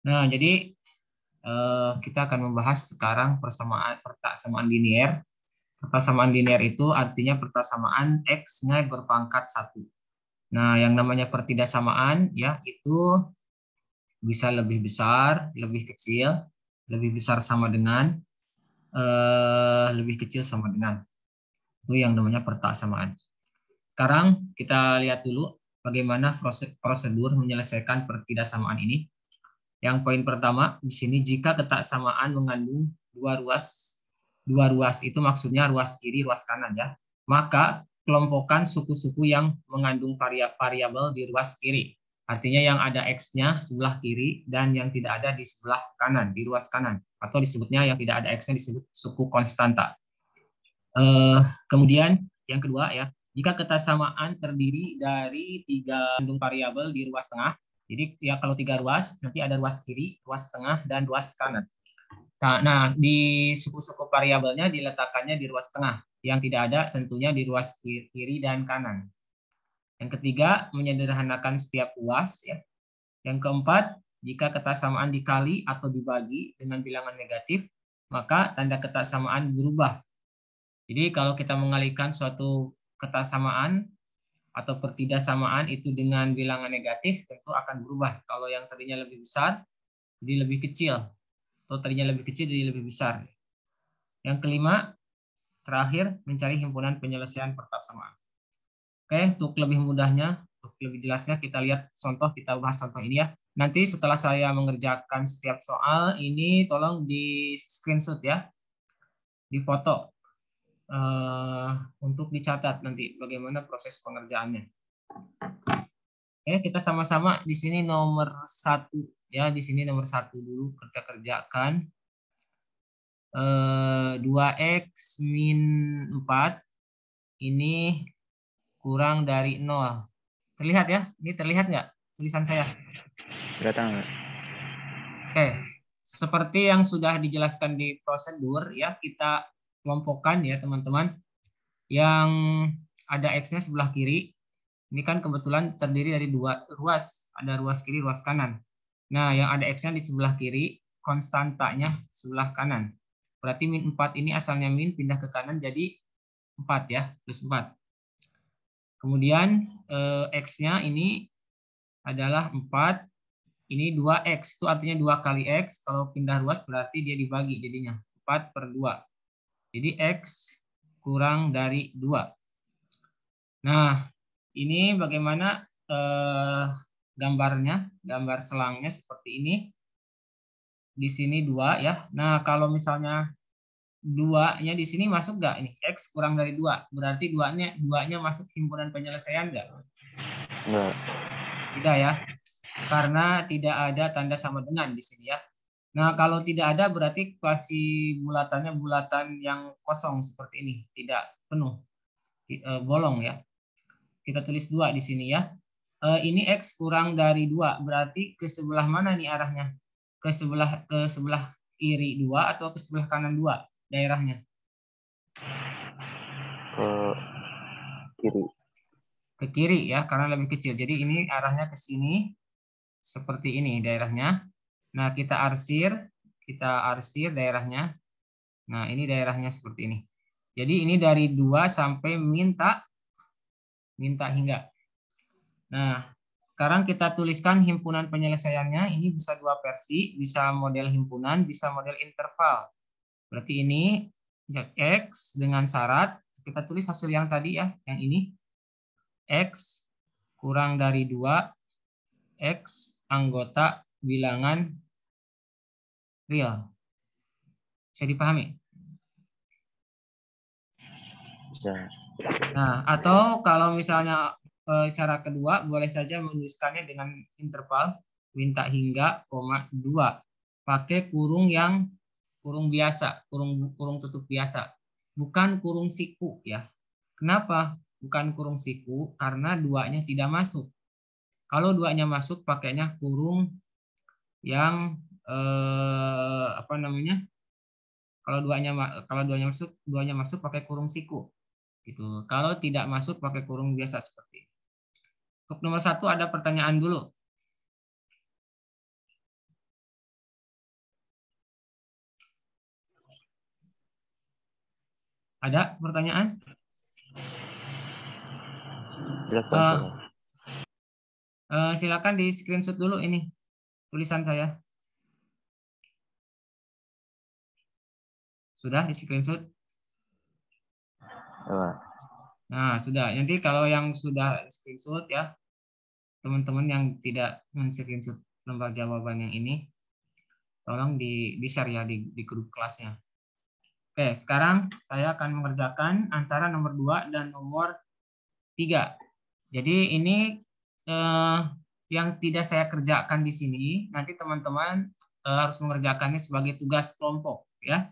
Nah, jadi kita akan membahas sekarang persamaan linier. Persamaan linier itu artinya persamaan X-nya berpangkat 1. Nah, yang namanya pertidaksamaan ya itu bisa lebih besar, lebih kecil, lebih besar sama dengan, lebih kecil sama dengan. Itu yang namanya persamaan. Sekarang kita lihat dulu bagaimana prosedur menyelesaikan pertidaksamaan ini. Yang poin pertama di sini, jika ketaksamaan mengandung dua ruas itu maksudnya ruas kiri, ruas kanan ya, maka kelompokkan suku-suku yang mengandung variabel di ruas kiri. Artinya yang ada X-nya sebelah kiri dan yang tidak ada di sebelah kanan, di ruas kanan. Atau disebutnya yang tidak ada X-nya disebut suku konstanta. Eh, Kemudian yang kedua ya, jika kesamaan terdiri dari tiga kandung variabel di ruas tengah, jadi ya kalau tiga ruas nanti ada ruas kiri, ruas tengah, dan ruas kanan. Nah, di suku-suku variabelnya diletakkannya di ruas tengah, yang tidak ada tentunya di ruas kiri dan kanan. Yang ketiga, menyederhanakan setiap ruas ya. Yang keempat, jika kesamaan dikali atau dibagi dengan bilangan negatif, maka tanda kesamaan berubah. Jadi kalau kita mengalihkan suatu kesamaan atau pertidaksamaan itu dengan bilangan negatif, tentu akan berubah. Kalau yang tadinya lebih besar, jadi lebih kecil. Atau tadinya lebih kecil, jadi lebih besar. Yang kelima, terakhir, mencari himpunan penyelesaian persamaan. Oke, untuk lebih mudahnya, untuk lebih jelasnya, kita lihat contoh, kita bahas contoh ini ya. Nanti setelah saya mengerjakan setiap soal, ini tolong di screenshot ya, di foto. Untuk dicatat nanti bagaimana proses pengerjaannya. Oke, kita sama-sama di sini nomor 1 ya, di sini nomor 1 dulu kita kerjakan. 2x min 4 ini kurang dari 0. Terlihat ya? Ini terlihat nggak tulisan saya? Kelihatan. Oke, seperti yang sudah dijelaskan di prosedur ya, kita kelompokkan ya teman-teman. Yang ada X-nya sebelah kiri, ini kan kebetulan terdiri dari dua ruas, ada ruas kiri, ruas kanan. Nah, yang ada X-nya di sebelah kiri, konstantanya sebelah kanan. Berarti min 4 ini asalnya min, pindah ke kanan jadi 4 ya, plus 4. Kemudian X-nya ini adalah 4, ini 2X, itu artinya 2 kali X, kalau pindah ruas berarti dia dibagi jadinya, 4/2. Jadi X kurang dari 2. Nah, ini bagaimana gambarnya, gambar selangnya seperti ini. Di sini 2 ya. Nah, kalau misalnya 2-nya di sini masuk nggak ini? X kurang dari 2. Berarti 2-nya masuk himpunan penyelesaian nggak? Enggak. Tidak ya. Karena tidak ada tanda sama dengan di sini ya. Nah, kalau tidak ada berarti kuasi bulatannya bulatan yang kosong seperti ini, tidak penuh, bolong ya. Kita tulis 2 di sini ya. Ini X kurang dari 2, berarti ke sebelah mana nih arahnya? Ke sebelah kiri 2 atau ke sebelah kanan 2 daerahnya? Ke kiri. Ke kiri ya, karena lebih kecil. Jadi ini arahnya ke sini, seperti ini daerahnya. Nah, kita arsir daerahnya. Nah, ini daerahnya seperti ini. Jadi ini dari 2 sampai minta hingga. Nah, sekarang kita tuliskan himpunan penyelesaiannya. Ini bisa dua versi, bisa model himpunan, bisa model interval. Berarti ini X dengan syarat, kita tulis hasil yang tadi ya, yang ini. X kurang dari 2, X anggota bilangan real. Bisa dipahami? Bisa. Nah, atau kalau misalnya cara kedua, boleh saja menuliskannya dengan interval minta hingga, 2. Pakai kurung biasa, kurung tutup biasa. Bukan kurung siku ya. Kenapa? Bukan kurung siku, karena 2-nya tidak masuk. Kalau 2-nya masuk, pakainya kurung yang apa namanya? Kalau duanya masuk pakai kurung siku. Gitu. Kalau tidak masuk pakai kurung biasa seperti ini. Untuk nomor 1 ada pertanyaan dulu. Ada pertanyaan? Jelas Bang, Eh, jelas. Silakan di screenshot dulu ini tulisan saya. Sudah di screenshot? Coba. Nah, sudah. Nanti kalau yang sudah screenshot ya, teman-teman yang tidak men-screenshot lembar jawaban yang ini, tolong di-share ya di grup kelasnya. Oke, sekarang saya akan mengerjakan antara nomor 2 dan nomor 3. Jadi ini yang tidak saya kerjakan di sini, nanti teman-teman harus mengerjakannya sebagai tugas kelompok ya.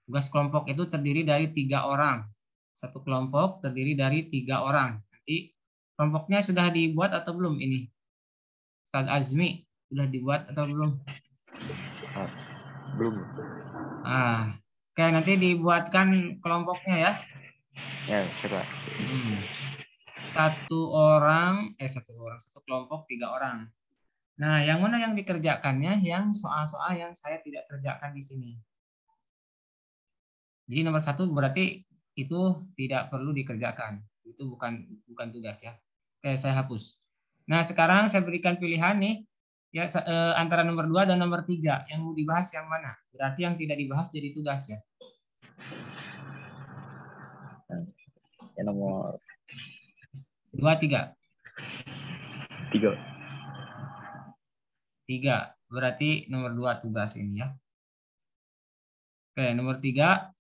Tugas kelompok itu terdiri dari 3 orang. Satu kelompok terdiri dari 3 orang. Nanti kelompoknya sudah dibuat atau belum ini? Ustaz Azmi, sudah dibuat atau belum? Belum. Oke, nanti dibuatkan kelompoknya ya. Ya, coba. Satu kelompok 3 orang. Nah, yang mana yang dikerjakannya? Yang soal-soal yang saya tidak kerjakan di sini. Jadi nomor 1 berarti itu tidak perlu dikerjakan. Itu bukan tugas ya. Oke, saya hapus. Nah, sekarang saya berikan pilihan nih ya antara nomor 2 dan nomor 3. Yang mau dibahas yang mana? Berarti yang tidak dibahas jadi tugas ya. Yang nomor 2, 3. 3. 3. Berarti nomor 2 tugas ini ya. Oke, nomor 3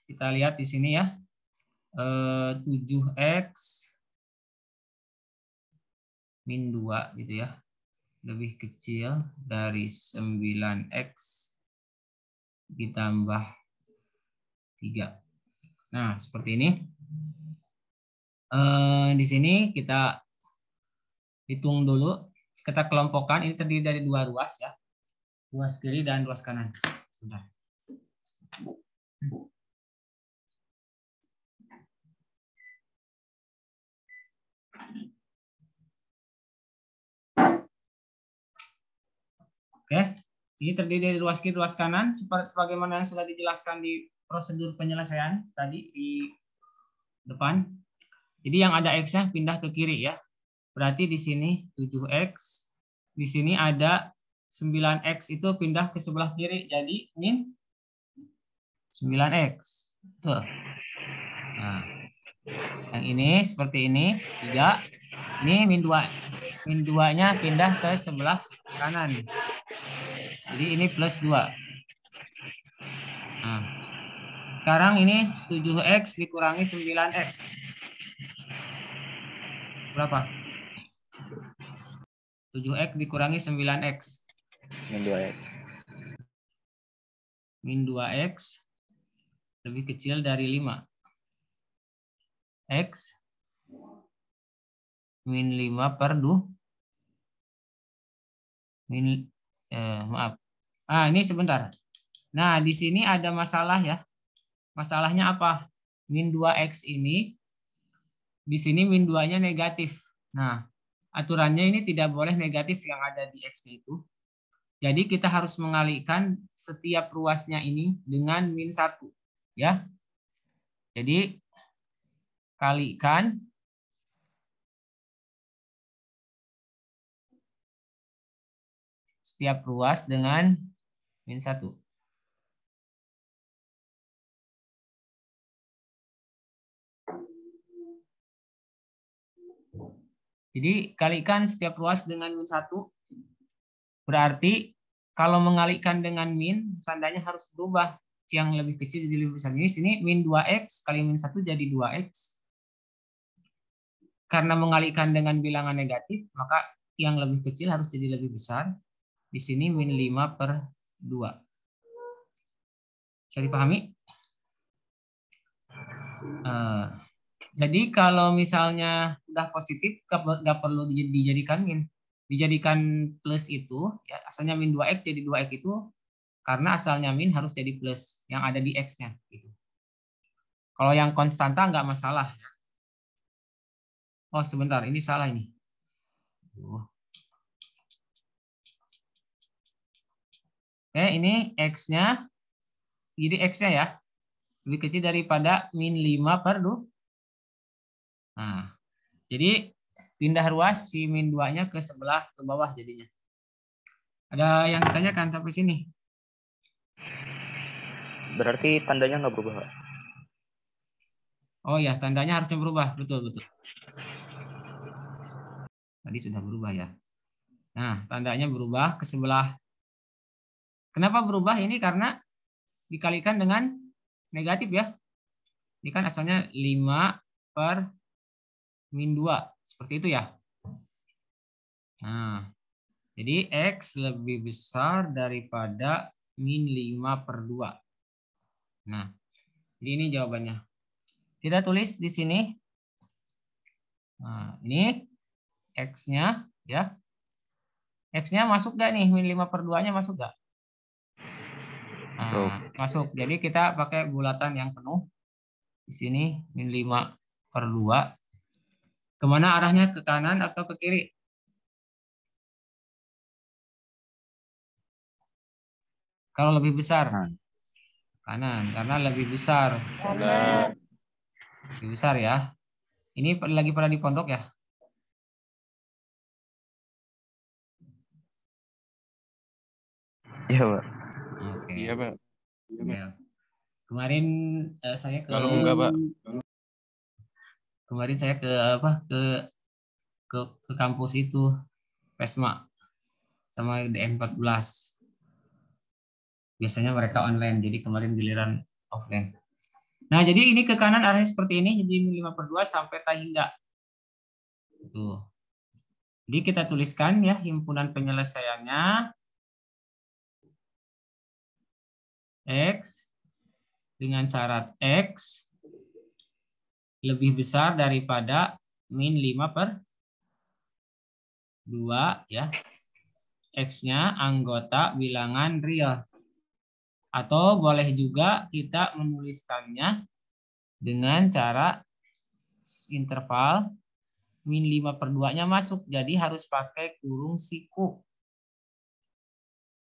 kita lihat di sini ya. 7x min 2 gitu ya. Lebih kecil dari 9x ditambah 3. Nah, seperti ini. Di sini kita hitung dulu. Kita kelompokkan. Ini terdiri dari 2 ruas ya. Ruas kiri dan ruas kanan. Sebentar. Oke. Ini terdiri dari ruas kiri, ruas kanan. Sebagaimana yang sudah dijelaskan di prosedur penyelesaian tadi di depan. Jadi yang ada X-nya pindah ke kiri ya. Berarti di sini 7X. Di sini ada 9X itu pindah ke sebelah kiri. Jadi min 9X. Tuh. Nah, yang ini seperti ini. 3. Ini min 2. Min 2-nya pindah ke sebelah kanan. Jadi ini plus 2. Nah, sekarang ini 7X dikurangi 9X. Berapa? 7X dikurangi 9X. Min 2X. Min 2X lebih kecil dari 5. X min 5 per 2. Maaf. Ini sebentar. Nah, di sini ada masalah ya. Masalahnya apa? Min 2X ini, di sini min 2-nya negatif. Nah, aturannya ini tidak boleh negatif yang ada di X-nya itu. Jadi kita harus mengalihkan setiap ruasnya ini dengan min 1. Ya. Jadi, kalikan setiap ruas dengan min 1. Jadi kalikan setiap ruas dengan min 1. Berarti kalau mengalihkan dengan min, tandanya harus berubah. Yang lebih kecil jadi lebih besar. Ini sini min 2X kali min 1 jadi 2X. Karena mengalihkan dengan bilangan negatif, maka yang lebih kecil harus jadi lebih besar. Di sini min 5 per 2. Bisa dipahami? Jadi kalau misalnya udah positif, nggak perlu dijadikan min. Dijadikan plus itu, ya asalnya min 2X jadi 2X itu, karena asalnya min harus jadi plus yang ada di X-nya. Gitu. Kalau yang konstanta nggak masalah. Oh sebentar, ini salah ini. Oke, ini X-nya, jadi X-nya ya. Lebih kecil daripada min 5 per 2. Nah, jadi pindah ruas si min 2-nya ke sebelah ke bawah jadinya. Ada yang ditanyakan sampai sini? Berarti tandanya nggak berubah, Pak? Oh ya, tandanya harusnya berubah. Betul, betul. Tadi sudah berubah ya. Nah, tandanya berubah ke sebelah. Kenapa berubah? Ini karena dikalikan dengan negatif ya. Ini kan asalnya 5 per min 2. Seperti itu ya. Nah, jadi X lebih besar daripada min 5 per 2. Nah, jadi ini jawabannya. Kita tulis di sini. Nah, ini X-nya ya. X-nya masuk gak nih? Min 5 per 2-nya masuk gak? Nah, masuk. Jadi kita pakai bulatan yang penuh. Di sini min 5 per 2. Kemana arahnya? Ke kanan atau ke kiri? Kalau lebih besar? Kanan. Karena lebih besar. Lebih besar ya. Ini lagi pada di pondok ya? Iya, Pak. Oke. Iya, Pak. Ya. Kemarin saya ke Kalau enggak, Pak. kemarin saya ke apa? Ke kampus itu Pesma sama DM14. Biasanya mereka online, jadi kemarin giliran offline. Nah, jadi ini ke kanan arahnya seperti ini, jadi 5 per 2 sampai hingga. Tuh. Jadi kita tuliskan ya himpunan penyelesaiannya X dengan syarat X lebih besar daripada min 5 per 2 ya. X-nya anggota bilangan real. Atau boleh juga kita menuliskannya dengan cara interval min 5 per 2-nya masuk. Jadi harus pakai kurung siku.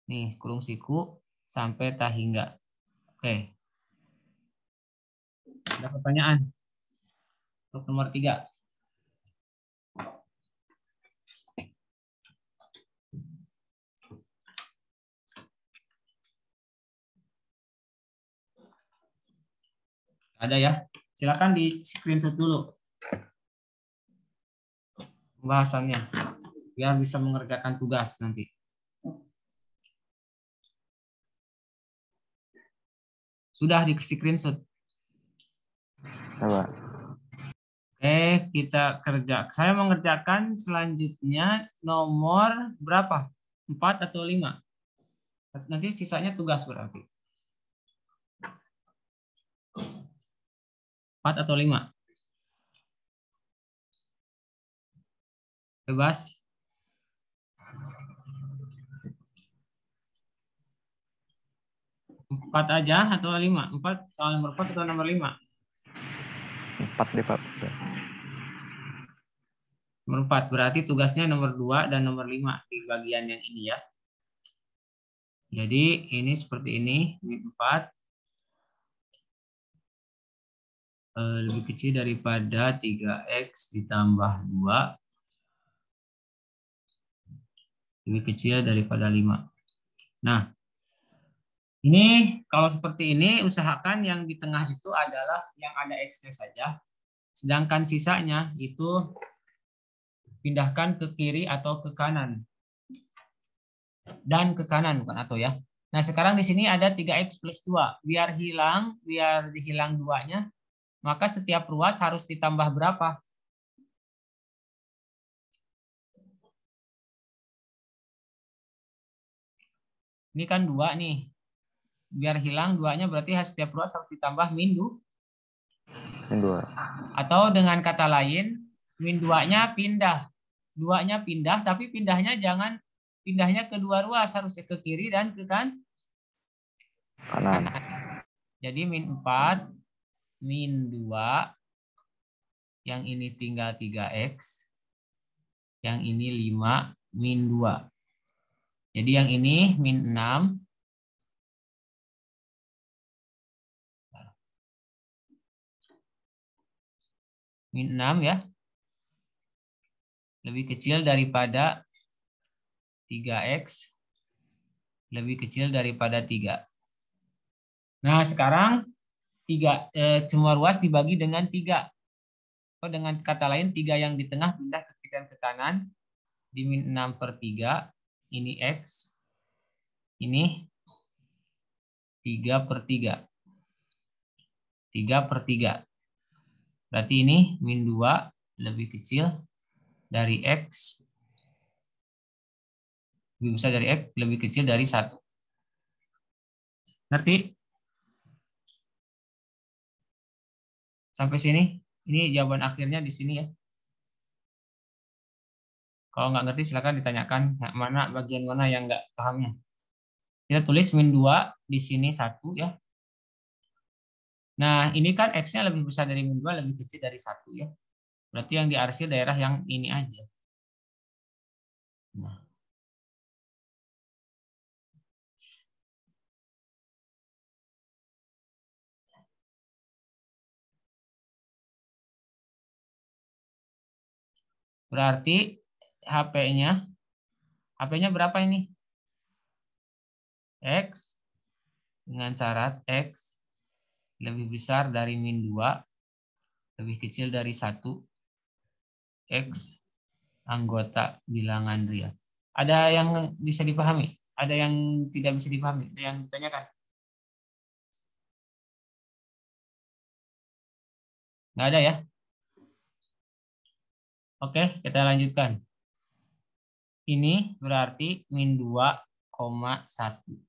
Nih, kurung siku sampai hingga. Oke. Ada pertanyaan? Untuk nomor 3. Ada ya? Silakan di screenshot dulu pembahasannya biar bisa mengerjakan tugas nanti. Sudah di screenshot. Coba. Oke, kita kerja. Saya mengerjakan selanjutnya nomor berapa? 4 atau 5? Nanti sisanya tugas berarti. 4 atau 5? Bebas. Empat aja atau 5? 4, soal nomor 4 atau nomor 5? 4 deh, Pak. Nomor 4, berarti tugasnya nomor 2 dan nomor 5 di bagian yang ini ya. Jadi ini seperti ini, ini 4. Lebih kecil daripada 3X ditambah 2. Lebih kecil daripada 5. Nah, ini kalau seperti ini, usahakan yang di tengah itu adalah yang ada X-nya saja. Sedangkan sisanya itu pindahkan ke kiri atau ke kanan. Dan ke kanan, bukan atau ya. Nah, sekarang di sini ada 3X plus 2. Biar dihilang 2-nya, maka setiap ruas harus ditambah berapa? Ini kan 2 nih. Biar hilang 2-nya berarti setiap ruas harus ditambah min 2. Atau dengan kata lain, min 2-nya pindah. 2-nya pindah, tapi pindahnya jangan pindahnya ke dua ruas, harusnya ke kiri dan ke kanan. Jadi min 4, min 2, yang ini tinggal 3X, yang ini 5, min 2. Jadi yang ini min 6, Min 6 ya. Lebih kecil daripada 3X. Lebih kecil daripada 3. Nah, sekarang semua ruas dibagi dengan 3. Oh, dengan kata lain, 3 yang di tengah pindah ke kiri dan ke kanan. Di min 6/3. Ini X. Ini 3/3. 3/3. Berarti ini min 2 lebih kecil dari X. Lebih besar dari X, lebih kecil dari 1. Ngerti? Sampai sini? Ini jawaban akhirnya di sini ya. Kalau nggak ngerti silakan ditanyakan bagian mana yang nggak pahamnya. Kita tulis min 2 di sini 1 ya. Nah, ini kan X-nya lebih besar dari min 2, lebih kecil dari 1 ya. Berarti yang diarsir daerah yang ini aja. Nah. Berarti HP-nya berapa ini? X dengan syarat X lebih besar dari min 2, lebih kecil dari 1, X anggota bilangan real. Ada yang bisa dipahami? Ada yang tidak bisa dipahami? Ada yang ditanyakan? Nggak ada ya? Oke, kita lanjutkan. Ini berarti min 2,1.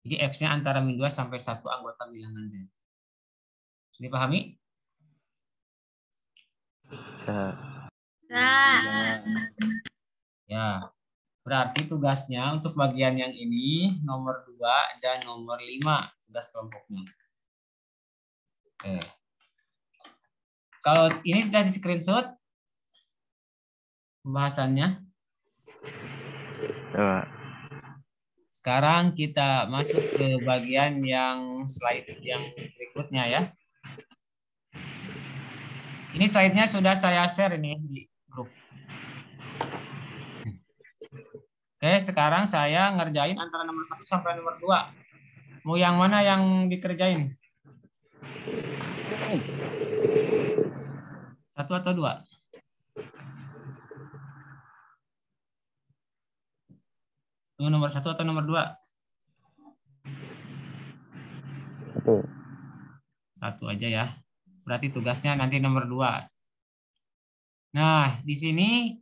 Jadi X-nya antara min 2 sampai 1 anggota bilangan real. Bisa dipahami? Ya, berarti tugasnya untuk bagian yang ini nomor 2 dan nomor 5 tugas kelompoknya. Oke. Kalau ini sudah di screenshot pembahasannya. Sekarang kita masuk ke bagian yang slide yang berikutnya ya. Ini slide-nya sudah saya share ini di grup. Oke, sekarang saya ngerjain antara nomor 1 sampai nomor 2. Mau yang mana yang dikerjain? 1 atau 2? Nomor 1 atau nomor 2? 1 aja ya. Berarti tugasnya nanti nomor 2. Nah, di sini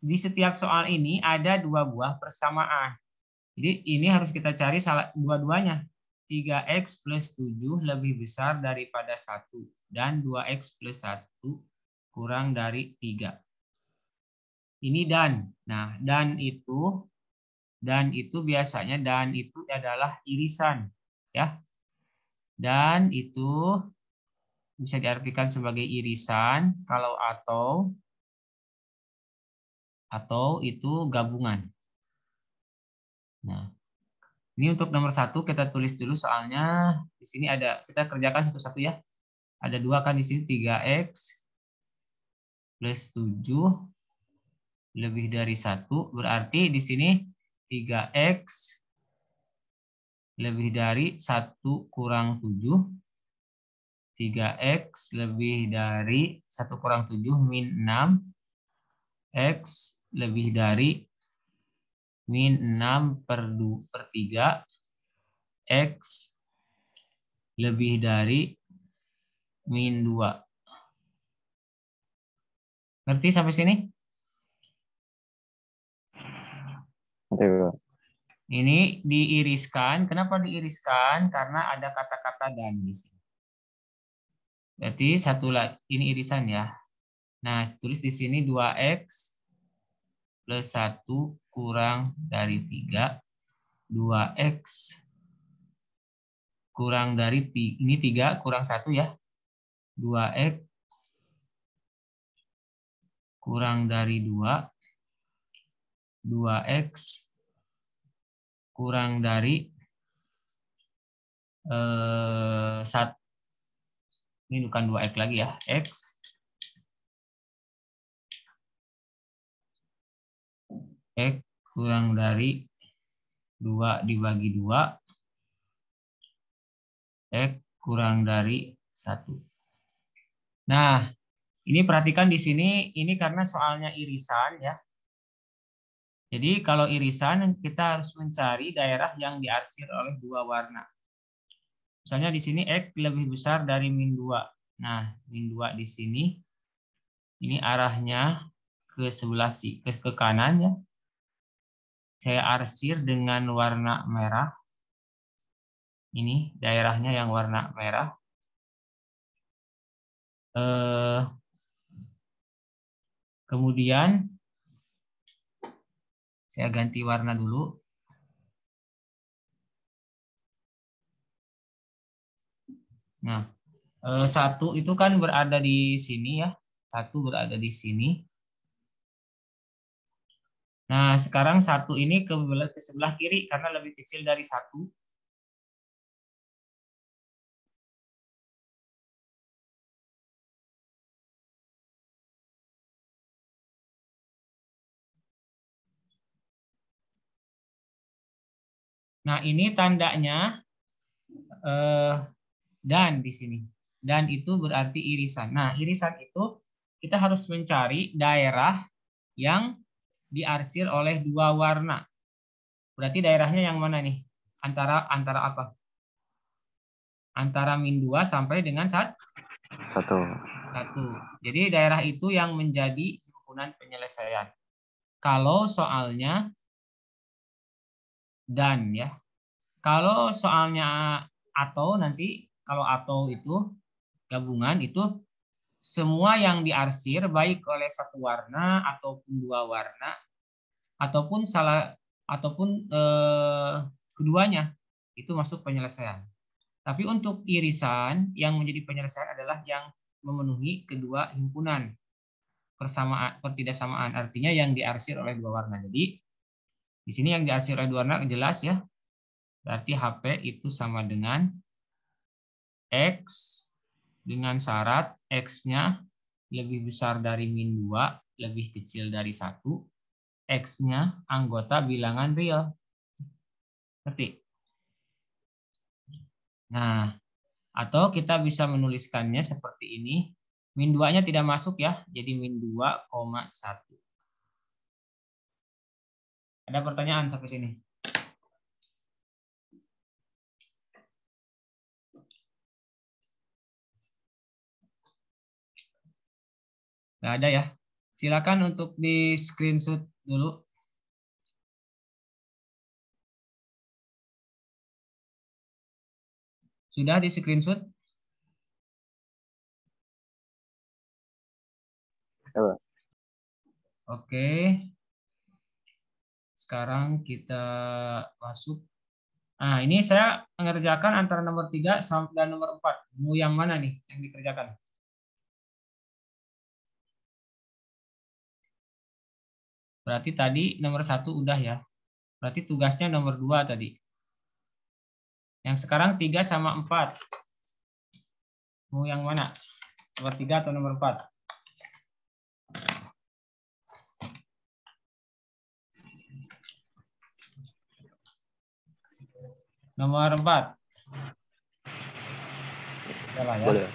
di setiap soal ini ada 2 buah persamaan. Jadi ini harus kita cari dua-duanya. 3X plus 7 lebih besar daripada 1. Dan 2X plus 1 kurang dari 3. Ini dan. Nah, dan itu biasanya itu adalah irisan. Ya. Dan itu bisa diartikan sebagai irisan kalau atau itu gabungan. Nah, ini untuk nomor 1 kita tulis dulu soalnya di sini ada, kita kerjakan satu-satu ya. Ada 2 kan di sini, 3X plus 7 lebih dari 1, berarti di sini 3X lebih dari 1 kurang 7. 3X lebih dari 1 kurang 7 min 6. X lebih dari min 6/3. X lebih dari min 2. Ngerti sampai sini? Ini diiriskan. Kenapa diiriskan? Karena ada kata-kata dan di sini. Berarti ini irisan ya. Nah, tulis di sini 2X plus 1 kurang dari 3. 2X kurang dari 3. Ini 3 kurang 1 ya. 2X kurang dari 2. 2X kurang dari 1. Ini bukan 2X lagi ya. X X kurang dari 2 dibagi 2, X kurang dari 1. Nah, ini perhatikan di sini, ini karena soalnya irisan ya. Jadi kalau irisan kita harus mencari daerah yang diarsir oleh dua warna. Misalnya di sini X lebih besar dari min 2. Nah, min 2 di sini, ini arahnya ke sebelah ke kanan ya. Saya arsir dengan warna merah. Ini daerahnya yang warna merah. Kemudian saya ganti warna dulu. Nah, 1 itu kan berada di sini ya. 1 berada di sini. Nah, sekarang 1 ini ke sebelah kiri karena lebih kecil dari 1. Nah, ini tandanya dan di sini. Dan itu berarti irisan. Nah, irisan itu kita harus mencari daerah yang diarsir oleh dua warna. Berarti daerahnya yang mana nih? Antara apa? Antara min 2 sampai dengan 1. Jadi daerah itu yang menjadi himpunan penyelesaian. Kalau soalnya dan ya. Kalau soalnya atau nanti kalau atau itu gabungan itu semua yang diarsir baik oleh satu warna ataupun dua warna ataupun keduanya itu masuk penyelesaian. Tapi untuk irisan yang menjadi penyelesaian adalah yang memenuhi kedua himpunan pertidaksamaan, artinya yang diarsir oleh dua warna. Jadi di sini yang diarsir oleh dua warna jelas ya. Berarti HP itu sama dengan X dengan syarat X-nya lebih besar dari min 2, lebih kecil dari 1. X-nya anggota bilangan real. Ketik. Nah, atau kita bisa menuliskannya seperti ini. Min 2-nya tidak masuk ya, jadi min 2,1. Ada pertanyaan sampai sini? Nggak ada ya? Silakan untuk di screenshot dulu. Sudah di screenshot? Oke. Sekarang kita masuk. Nah, ini saya mengerjakan antara nomor 3 dan nomor 4. Mau yang mana nih yang dikerjakan? Berarti tadi nomor 1 udah ya. Berarti tugasnya nomor 2 tadi. Yang sekarang 3 sama 4. Mau yang mana? Nomor 3 atau nomor 4? Nomor 4. Yalah ya. Boleh.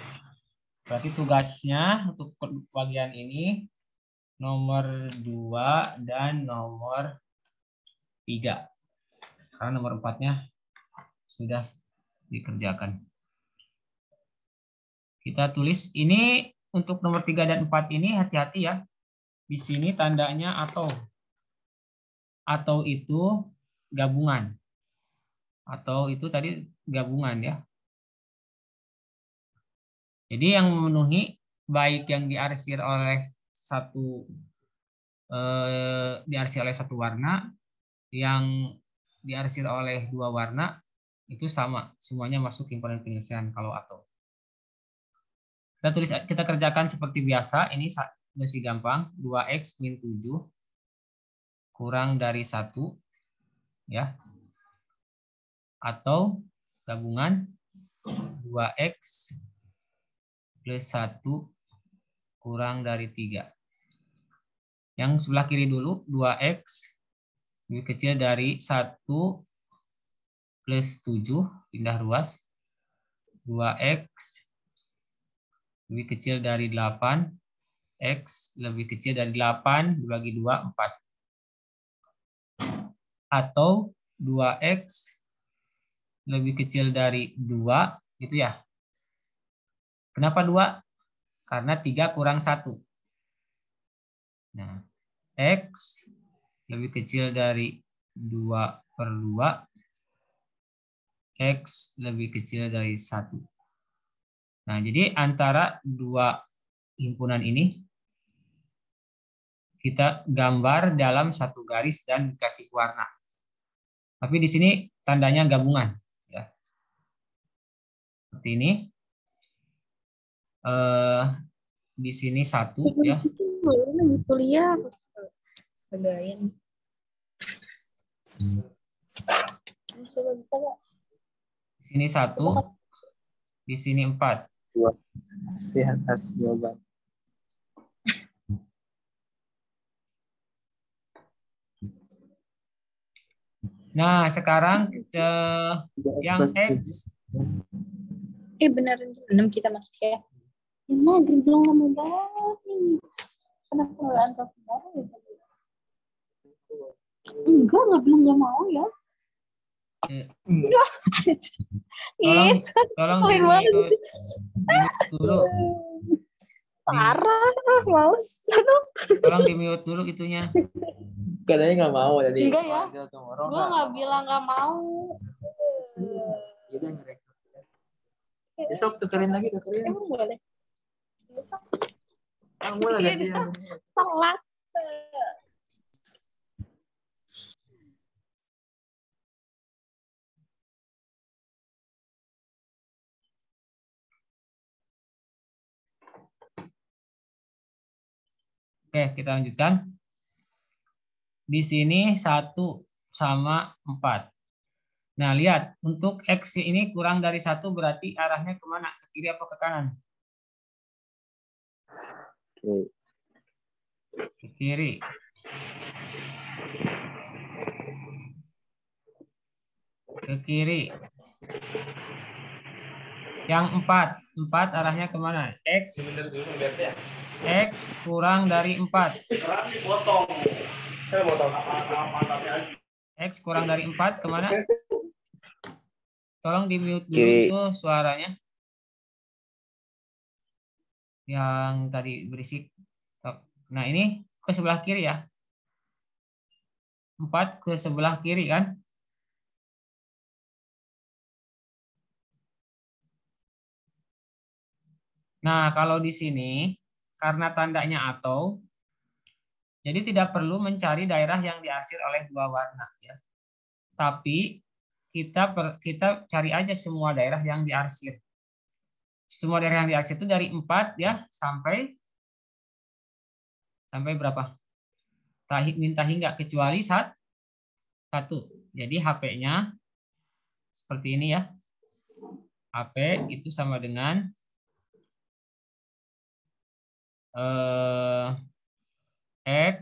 Berarti tugasnya untuk bagian ini nomor 2 dan nomor 3. Karena nomor 4-nya sudah dikerjakan. Kita tulis ini untuk nomor 3 dan 4 ini hati-hati ya. Di sini tandanya atau. Atau itu gabungan. Atau itu tadi gabungan ya. Jadi yang memenuhi baik yang diarsir oleh satu warna, yang diarsir oleh dua warna itu sama, semuanya masuk himpunan penyelesaian kalau atau. Kita kerjakan seperti biasa, ini masih gampang, 2x min 7 kurang dari 1 ya. Atau gabungan 2x plus 1 kurang dari 3. Yang sebelah kiri dulu 2x lebih kecil dari 1 plus 7, pindah ruas. 2x lebih kecil dari 8. X lebih kecil dari 8 dibagi 2, 4. Atau 2x lebih kecil dari 2, gitu ya. Kenapa 2? Karena 3 kurang 1. Nah, X lebih kecil dari 2/2. X lebih kecil dari 1. Nah, jadi antara dua himpunan ini kita gambar dalam satu garis dan dikasih warna. Tapi di sini tandanya gabungan. Ya. Seperti ini. Di sini 1 ya. Lagi kuliah. Bedain. Di sini 1. Di sini 4. Di atas jawaban. Nah, sekarang yang X. Beneran jam 6 kita masuk ya. Ya maghrib belum lama banget nih. Kenapa nggak antar bareng ya? Enggak belum nggak mau ya. Enggak. Tolong di-mute dulu. Parah, males. Tolong di-mute dulu itunya. Katanya nggak mau tadi. Enggak ya. Gue nggak bilang nggak mau. Besok tukerin lagi, tukerin. Emang boleh. Besok. Kamu lah ganti. Telat. Oke, kita lanjutkan. Di sini 1 sama 4. Nah, lihat. Untuk X ini kurang dari 1 berarti arahnya kemana? Ke kiri apa ke kanan? Ke kiri. Ke kiri. Yang 4. 4 arahnya kemana? X kurang dari 4. X kurang dari 4 kemana? Tolong di-mute dulu itu suaranya. Yang tadi berisik. Nah, ini ke sebelah kiri ya. 4 ke sebelah kiri kan? Nah, kalau di sini karena tandanya atau, jadi tidak perlu mencari daerah yang diarsir oleh dua warna ya. Tapi kita cari aja semua daerah yang diarsir. Semua daerah yang diarsir itu dari 4 ya sampai berapa? Minta hingga kecuali 1. Jadi HP-nya seperti ini ya. HP itu sama dengan X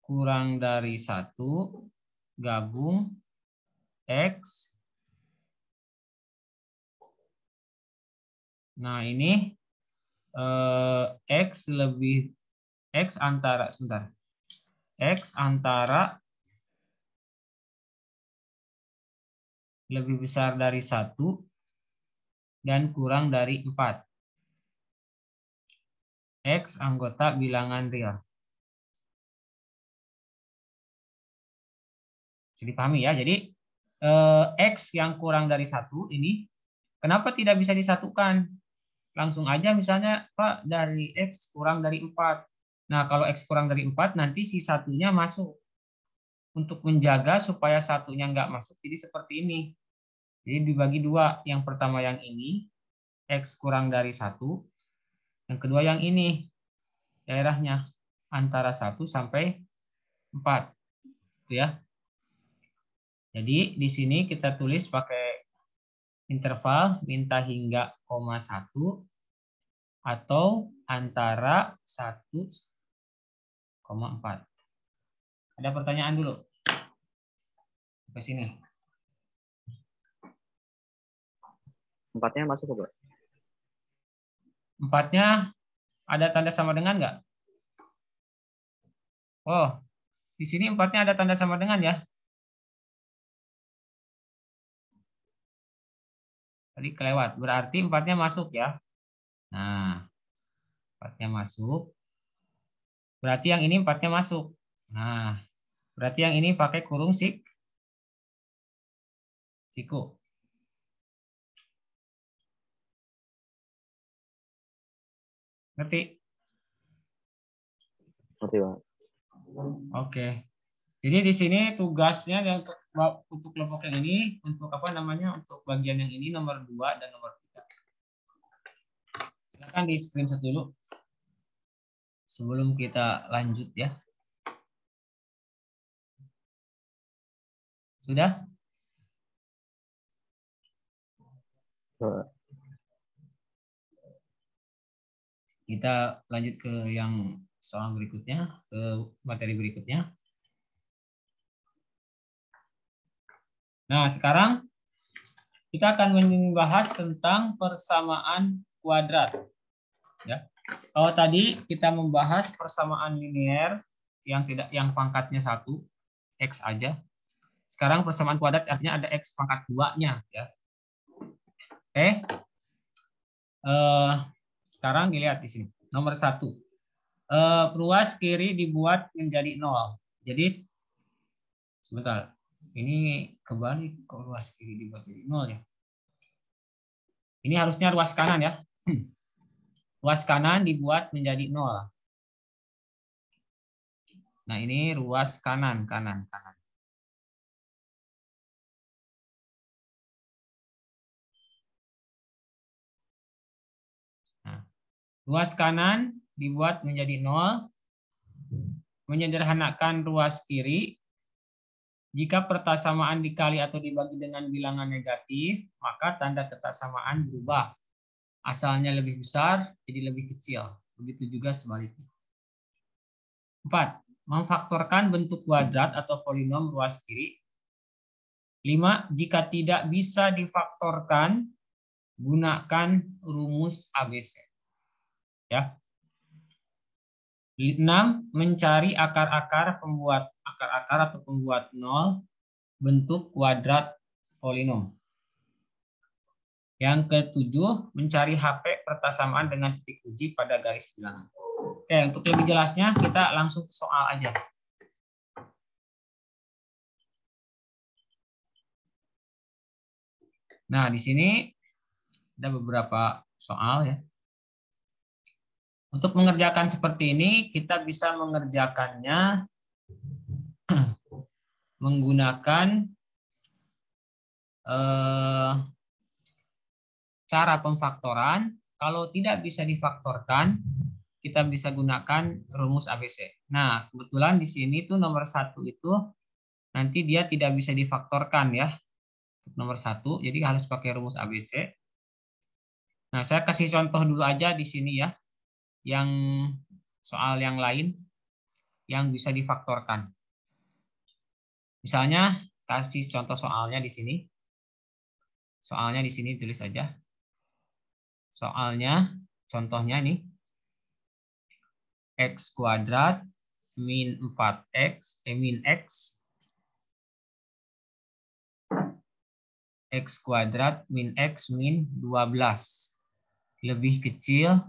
kurang dari 1 gabung X. Nah, ini X antara X antara lebih besar dari 1 dan kurang dari 4. X anggota bilangan real. Jadi dipahami ya. Jadi X yang kurang dari 1 ini kenapa tidak bisa disatukan? Langsung aja misalnya Pak dari X kurang dari 4. Nah, kalau X kurang dari 4 nanti si satunya masuk. Untuk menjaga supaya satunya nggak masuk jadi seperti ini. Jadi dibagi 2. Yang pertama yang ini X kurang dari 1. Yang kedua yang ini daerahnya antara 1 sampai 4. Gitu ya. Jadi di sini kita tulis pakai interval minta hingga 1 atau antara 1,4. Ada pertanyaan dulu. Ke sini. 4-nya masuk Pak? 4-nya ada tanda sama dengan nggak? Oh, di sini 4-nya ada tanda sama dengan ya. Tadi kelewat. Berarti 4-nya masuk ya. Nah, 4-nya masuk. Berarti yang ini 4-nya masuk. Nah, berarti yang ini pakai kurung siku. Ngerti? Ngerti Pak? Oke. Jadi di sini tugasnya yang untuk kelompok yang ini, untuk apa namanya, untuk bagian yang ini nomor 2 dan nomor 3. Silakan di screenshot dulu sebelum kita lanjut ya. Sudah? Pak. Kita lanjut ke yang soal berikutnya, ke materi berikutnya. Nah, sekarang kita akan membahas tentang persamaan kuadrat. Ya. Kalau tadi kita membahas persamaan linear yang pangkatnya 1, X aja. Sekarang persamaan kuadrat artinya ada X pangkat 2-nya ya. Oke. Sekarang dilihat di sini. Nomor 1. Ruas kiri dibuat menjadi 0. Jadi sebentar. Ini kebalik kok ruas kiri dibuat jadi 0 ya. Ini harusnya ruas kanan ya. Ruas kanan dibuat menjadi 0. Nah, ini ruas kanan. Nah, ruas kanan dibuat menjadi 0. Menyederhanakan ruas kiri. Jika pertasamaan dikali atau dibagi dengan bilangan negatif, maka tanda ketaksamaan berubah. Asalnya lebih besar, jadi lebih kecil. Begitu juga sebaliknya. 4. Memfaktorkan bentuk kuadrat atau polinom ruas kiri. 5. Jika tidak bisa difaktorkan, gunakan rumus ABC. Ya. 6. Mencari akar-akar atau pembuat 0 bentuk kuadrat polinom. Yang ke-7, mencari HP pertasamaan dengan titik uji pada garis bilangan. Oke, untuk lebih jelasnya kita langsung ke soal aja. Nah, di sini ada beberapa soal ya. Untuk mengerjakan seperti ini, kita bisa mengerjakannya menggunakan cara pemfaktoran. Kalau tidak bisa difaktorkan, kita bisa gunakan rumus ABC. Nah, kebetulan di sini tuh nomor 1 itu nanti dia tidak bisa difaktorkan ya. Nomor 1, jadi harus pakai rumus ABC. Nah, saya kasih contoh dulu aja di sini ya. Yang soal yang lain yang bisa difaktorkan. Misalnya kasih contoh soalnya di sini. Soalnya di sini tulis saja. Soalnya contohnya nih. X kuadrat min 4x min x kuadrat min x min 12 lebih kecil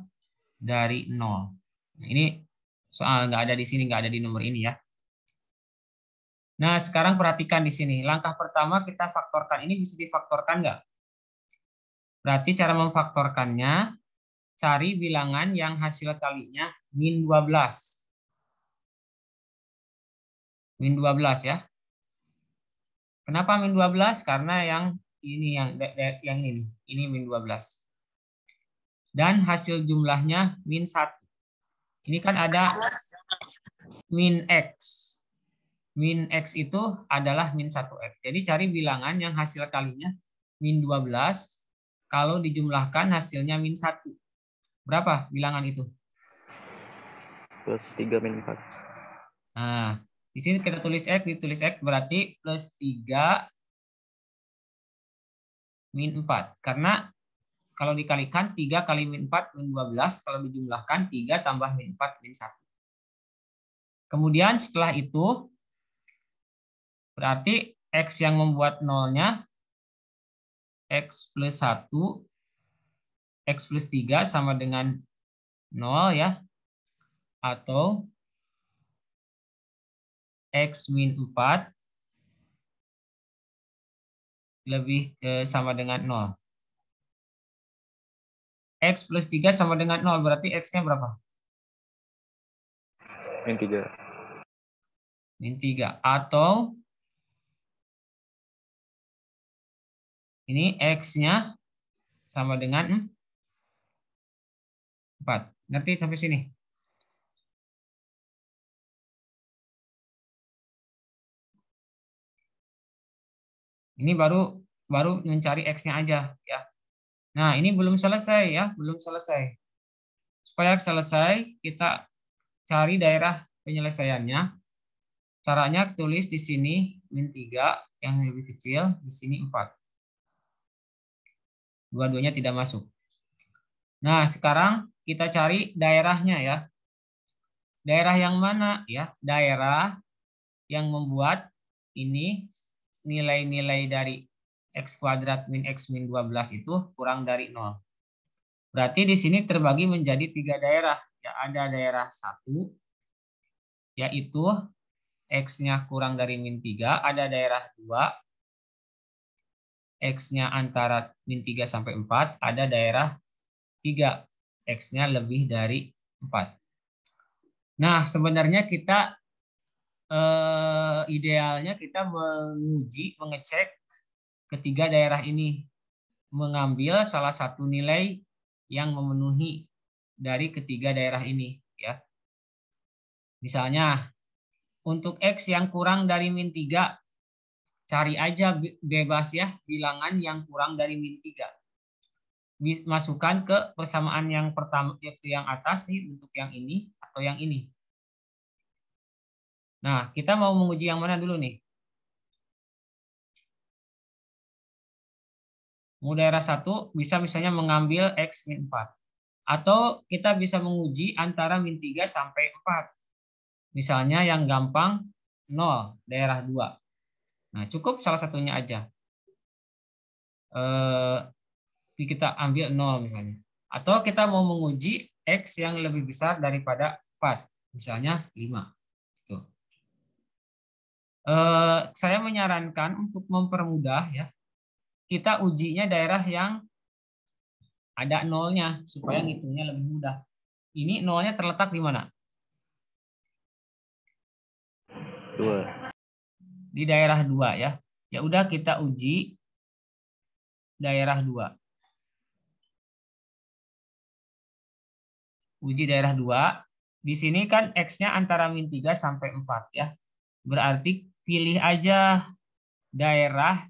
dari 0. Nah, ini soal nggak ada di sini, nggak ada di nomor ini ya. Nah, sekarang perhatikan di sini. Langkah pertama kita faktorkan. Ini bisa difaktorkan nggak? Berarti cara memfaktorkannya, cari bilangan yang hasil kalinya min 12. Min 12 ya. Kenapa min 12? Karena yang ini yang ini nih, ini min 12. Dan hasil jumlahnya min 1. Ini kan ada min x. Min x itu adalah min 1x. Jadi cari bilangan yang hasil kalinya min 12. Kalau dijumlahkan hasilnya min 1. Berapa bilangan itu? Plus 3 min 4. Nah, Di sini kita tulis X, ditulis X berarti plus 3 min 4. Karena kalau dikalikan 3 kali min 4 min 12, kalau dijumlahkan 3 tambah min 4 min 1. Kemudian setelah itu berarti X yang membuat nolnya X plus 1, X plus 3 sama dengan 0 ya. Atau X min 4 lebih sama dengan 0. X plus 3 sama dengan 0, berarti X-nya berapa? Min 3. Min 3. Atau ini X-nya sama dengan 4. Ngerti sampai sini? Ini baru mencari X-nya aja ya. Nah, ini belum selesai ya, belum selesai. Supaya selesai, kita cari daerah penyelesaiannya. Caranya tulis di sini min 3 yang lebih kecil, di sini 4. Dua-duanya tidak masuk. Nah, sekarang kita cari daerahnya ya. Daerah yang mana ya? Daerah yang membuat ini nilai-nilai dari X kuadrat min X min 12 itu kurang dari 0. Berarti di sini terbagi menjadi 3 daerah. Ya, ada daerah 1, yaitu X-nya kurang dari min 3. Ada daerah 2, X-nya antara min 3 sampai 4. Ada daerah 3, X-nya lebih dari 4. Nah, sebenarnya kita idealnya kita menguji, mengecek ketiga daerah ini. Mengambil salah satu nilai yang memenuhi dari ketiga daerah ini ya. Misalnya untuk X yang kurang dari min 3, cari aja bebas ya bilangan yang kurang dari min 3. Masukkan ke persamaan yang pertama, yaitu yang atas nih, untuk yang ini atau yang ini. Nah, kita mau menguji yang mana dulu nih? Mau daerah 1 bisa misalnya mengambil X min 4. Atau kita bisa menguji antara min 3 sampai 4. Misalnya yang gampang 0, daerah 2. Nah, cukup salah satunya aja. Kita ambil 0 misalnya. Atau kita mau menguji X yang lebih besar daripada 4. Misalnya 5. Tuh. Saya menyarankan untuk mempermudah ya, kita ujinya daerah yang ada nolnya supaya ngitungnya lebih mudah. Ini nolnya terletak di mana? 2. Di daerah 2 ya. Ya udah kita uji daerah 2. Uji daerah 2. Di sini kan X-nya antara min 3 sampai 4 ya. Berarti pilih aja daerah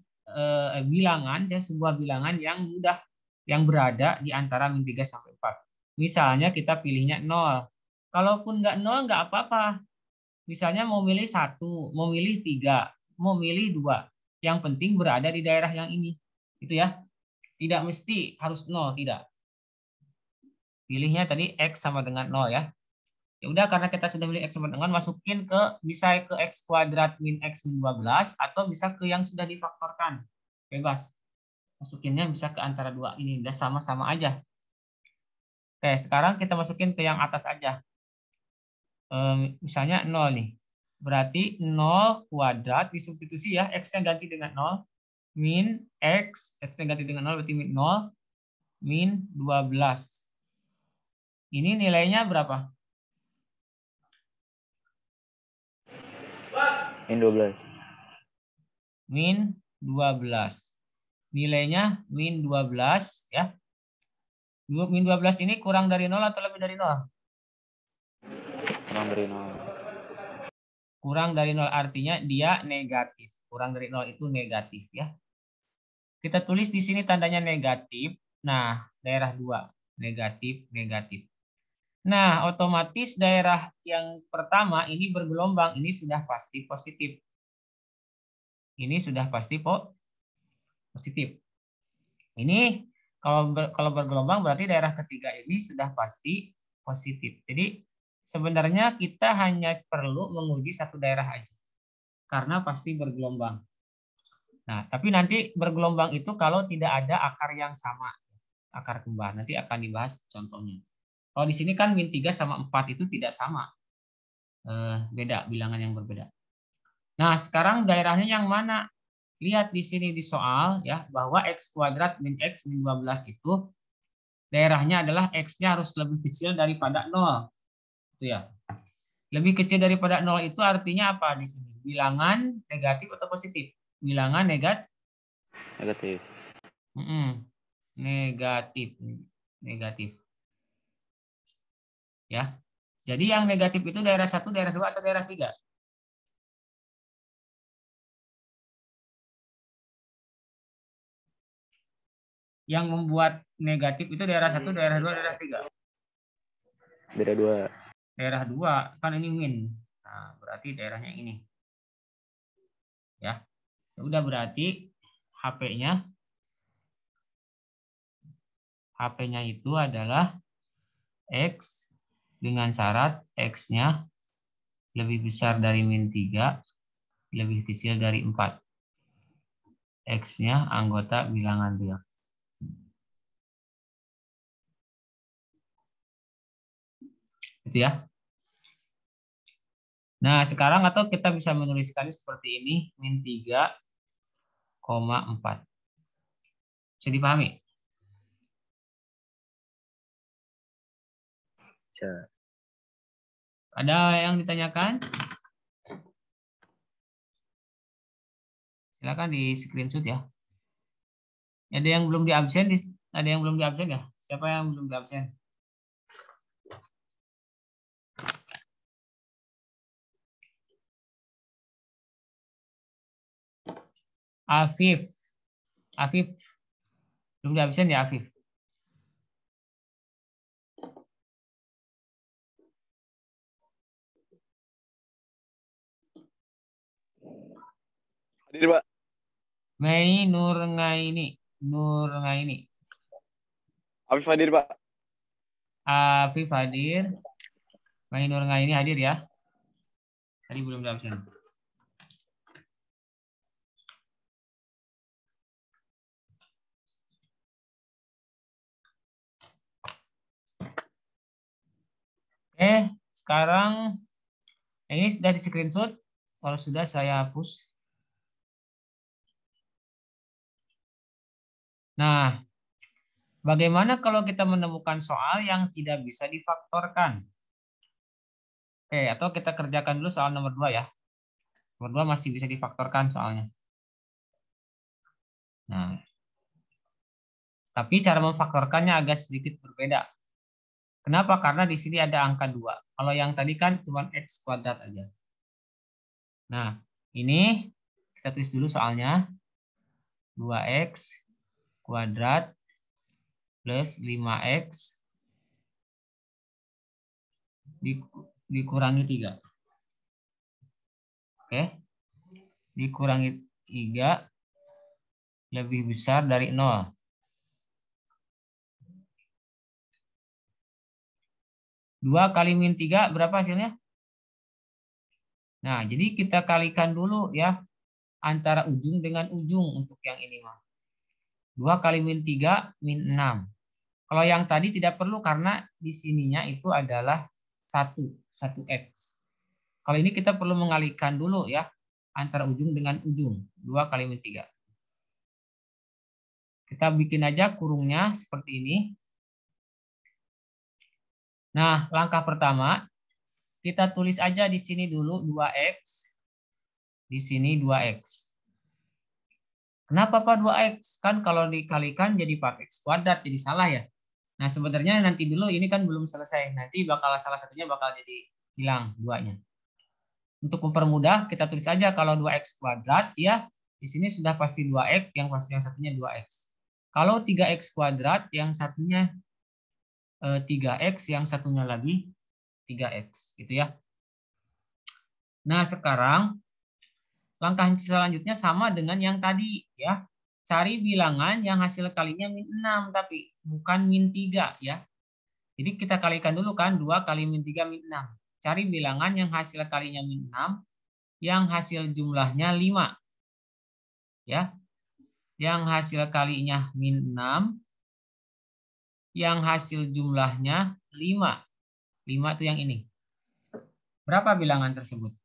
bilangan ya, sebuah bilangan yang mudah, yang berada di antara min 3 sampai 4. Misalnya kita pilihnya 0. Kalaupun nggak 0 nggak apa-apa. Misalnya mau milih 1, mau milih 3, mau milih 2. Yang penting berada di daerah yang ini. Itu ya. Tidak mesti harus 0, tidak. Pilihnya tadi X sama dengan 0 ya. Ya udah, karena kita sudah pilih X sama dengan, masukin bisa ke X kuadrat min X min 12 atau bisa ke yang sudah difaktorkan. Bebas. Masukinnya bisa ke antara dua ini, udah sama-sama aja. Oke, sekarang kita masukin ke yang atas aja. Misalnya 0 nih. Berarti 0 kuadrat disubstitusi ya, X-nya ganti dengan 0. Min X, X-nya ganti dengan 0 berarti min 0. Min 12. Ini nilainya berapa? Min 12. Min 12. Nilainya min 12 ya. Min 12 ini kurang dari 0 atau lebih dari 0? Kurang dari 0. Kurang dari 0 artinya dia negatif. Kurang dari 0 itu negatif ya. Kita tulis di sini tandanya negatif. Nah, daerah 2. Negatif, negatif. Nah, otomatis daerah yang pertama ini bergelombang, ini sudah pasti positif. Ini sudah pasti positif. Ini kalau bergelombang berarti daerah ketiga ini sudah pasti positif. Jadi sebenarnya kita hanya perlu menguji satu daerah aja. Karena pasti bergelombang. Nah, tapi nanti bergelombang itu kalau tidak ada akar yang sama. Akar kembar. Nanti akan dibahas contohnya. Kalau di sini kan min 3 sama 4 itu tidak sama. Beda, bilangan yang berbeda. Nah, sekarang daerahnya yang mana? Lihat di sini di soal ya, bahwa x kuadrat min x min 12 itu daerahnya adalah x-nya harus lebih kecil daripada 0. Itu ya. Lebih kecil daripada 0 itu artinya apa di sini? Bilangan negatif atau positif? Bilangan negatif. Negatif. Negatif. Ya. Jadi yang negatif itu daerah 1, daerah 2 atau daerah 3? Yang membuat negatif itu daerah 1, daerah 2, daerah 3? Daerah 2. Daerah 2, kan ini min. Nah, berarti daerahnya ini. Ya. Udah berarti HP-nya itu adalah X dengan syarat X-nya lebih besar dari min 3, lebih kecil dari 4. X-nya anggota bilangan real. Gitu ya. Nah, sekarang atau kita bisa menuliskan seperti ini, min 3,4. Bisa dipahami? Bisa. Ada yang ditanyakan? Silakan di screenshot ya. Ada yang belum diabsen? Ada yang belum diabsen ya? Siapa yang belum diabsen? Afif. Belum diabsen ya Afif? Hadir, Pak. Mei Nurngaini. Afif hadir, Pak. Afif hadir. Mei Nurngaini hadir ya. Tadi belum diabsen. Oke, sekarang ini sudah di screenshot. Kalau sudah saya hapus. Nah, bagaimana kalau kita menemukan soal yang tidak bisa difaktorkan? Oke, atau kita kerjakan dulu soal nomor 2 ya. Nomor 2 masih bisa difaktorkan soalnya. Nah, tapi cara memfaktorkannya agak sedikit berbeda. Kenapa? Karena di sini ada angka 2. Kalau yang tadi kan cuma x kuadrat aja. Nah, ini kita tulis dulu soalnya. 2x kuadrat plus 5x dikurangi 3. Oke. Dikurangi 3 lebih besar dari 0. 2 kali min 3 berapa hasilnya? Nah, jadi kita kalikan dulu ya antara ujung dengan ujung untuk yang ini mah. 2 kali min 3 min 6. Kalau yang tadi tidak perlu karena di sininya itu adalah 1x. Kalau ini kita perlu mengalihkan dulu ya antara ujung dengan ujung. 2 kali min 3. Kita bikin aja kurungnya seperti ini. Nah, langkah pertama, kita tulis aja di sini dulu 2x. Di sini 2x. Kenapa Pak 2x? Kan kalau dikalikan jadi 4x kuadrat, jadi salah ya. Nah, sebenarnya nanti dulu ini kan belum selesai. Nanti bakal salah satunya bakal jadi hilang 2-nya. Untuk mempermudah, kita tulis aja kalau 2x kuadrat, ya di sini sudah pasti 2x, yang satunya 2x. Kalau 3x kuadrat, yang satunya 3x, yang satunya lagi 3x, gitu ya. Nah, sekarang langkah selanjutnya sama dengan yang tadi ya. Cari bilangan yang hasil kalinya min 6, tapi bukan min 3 ya. Jadi kita kalikan dulu kan, 2 kali min 3 min 6. Cari bilangan yang hasil kalinya min 6, yang hasil jumlahnya 5. Ya. Yang hasil kalinya min 6, yang hasil jumlahnya 5. 5 itu yang ini. Berapa bilangan tersebut?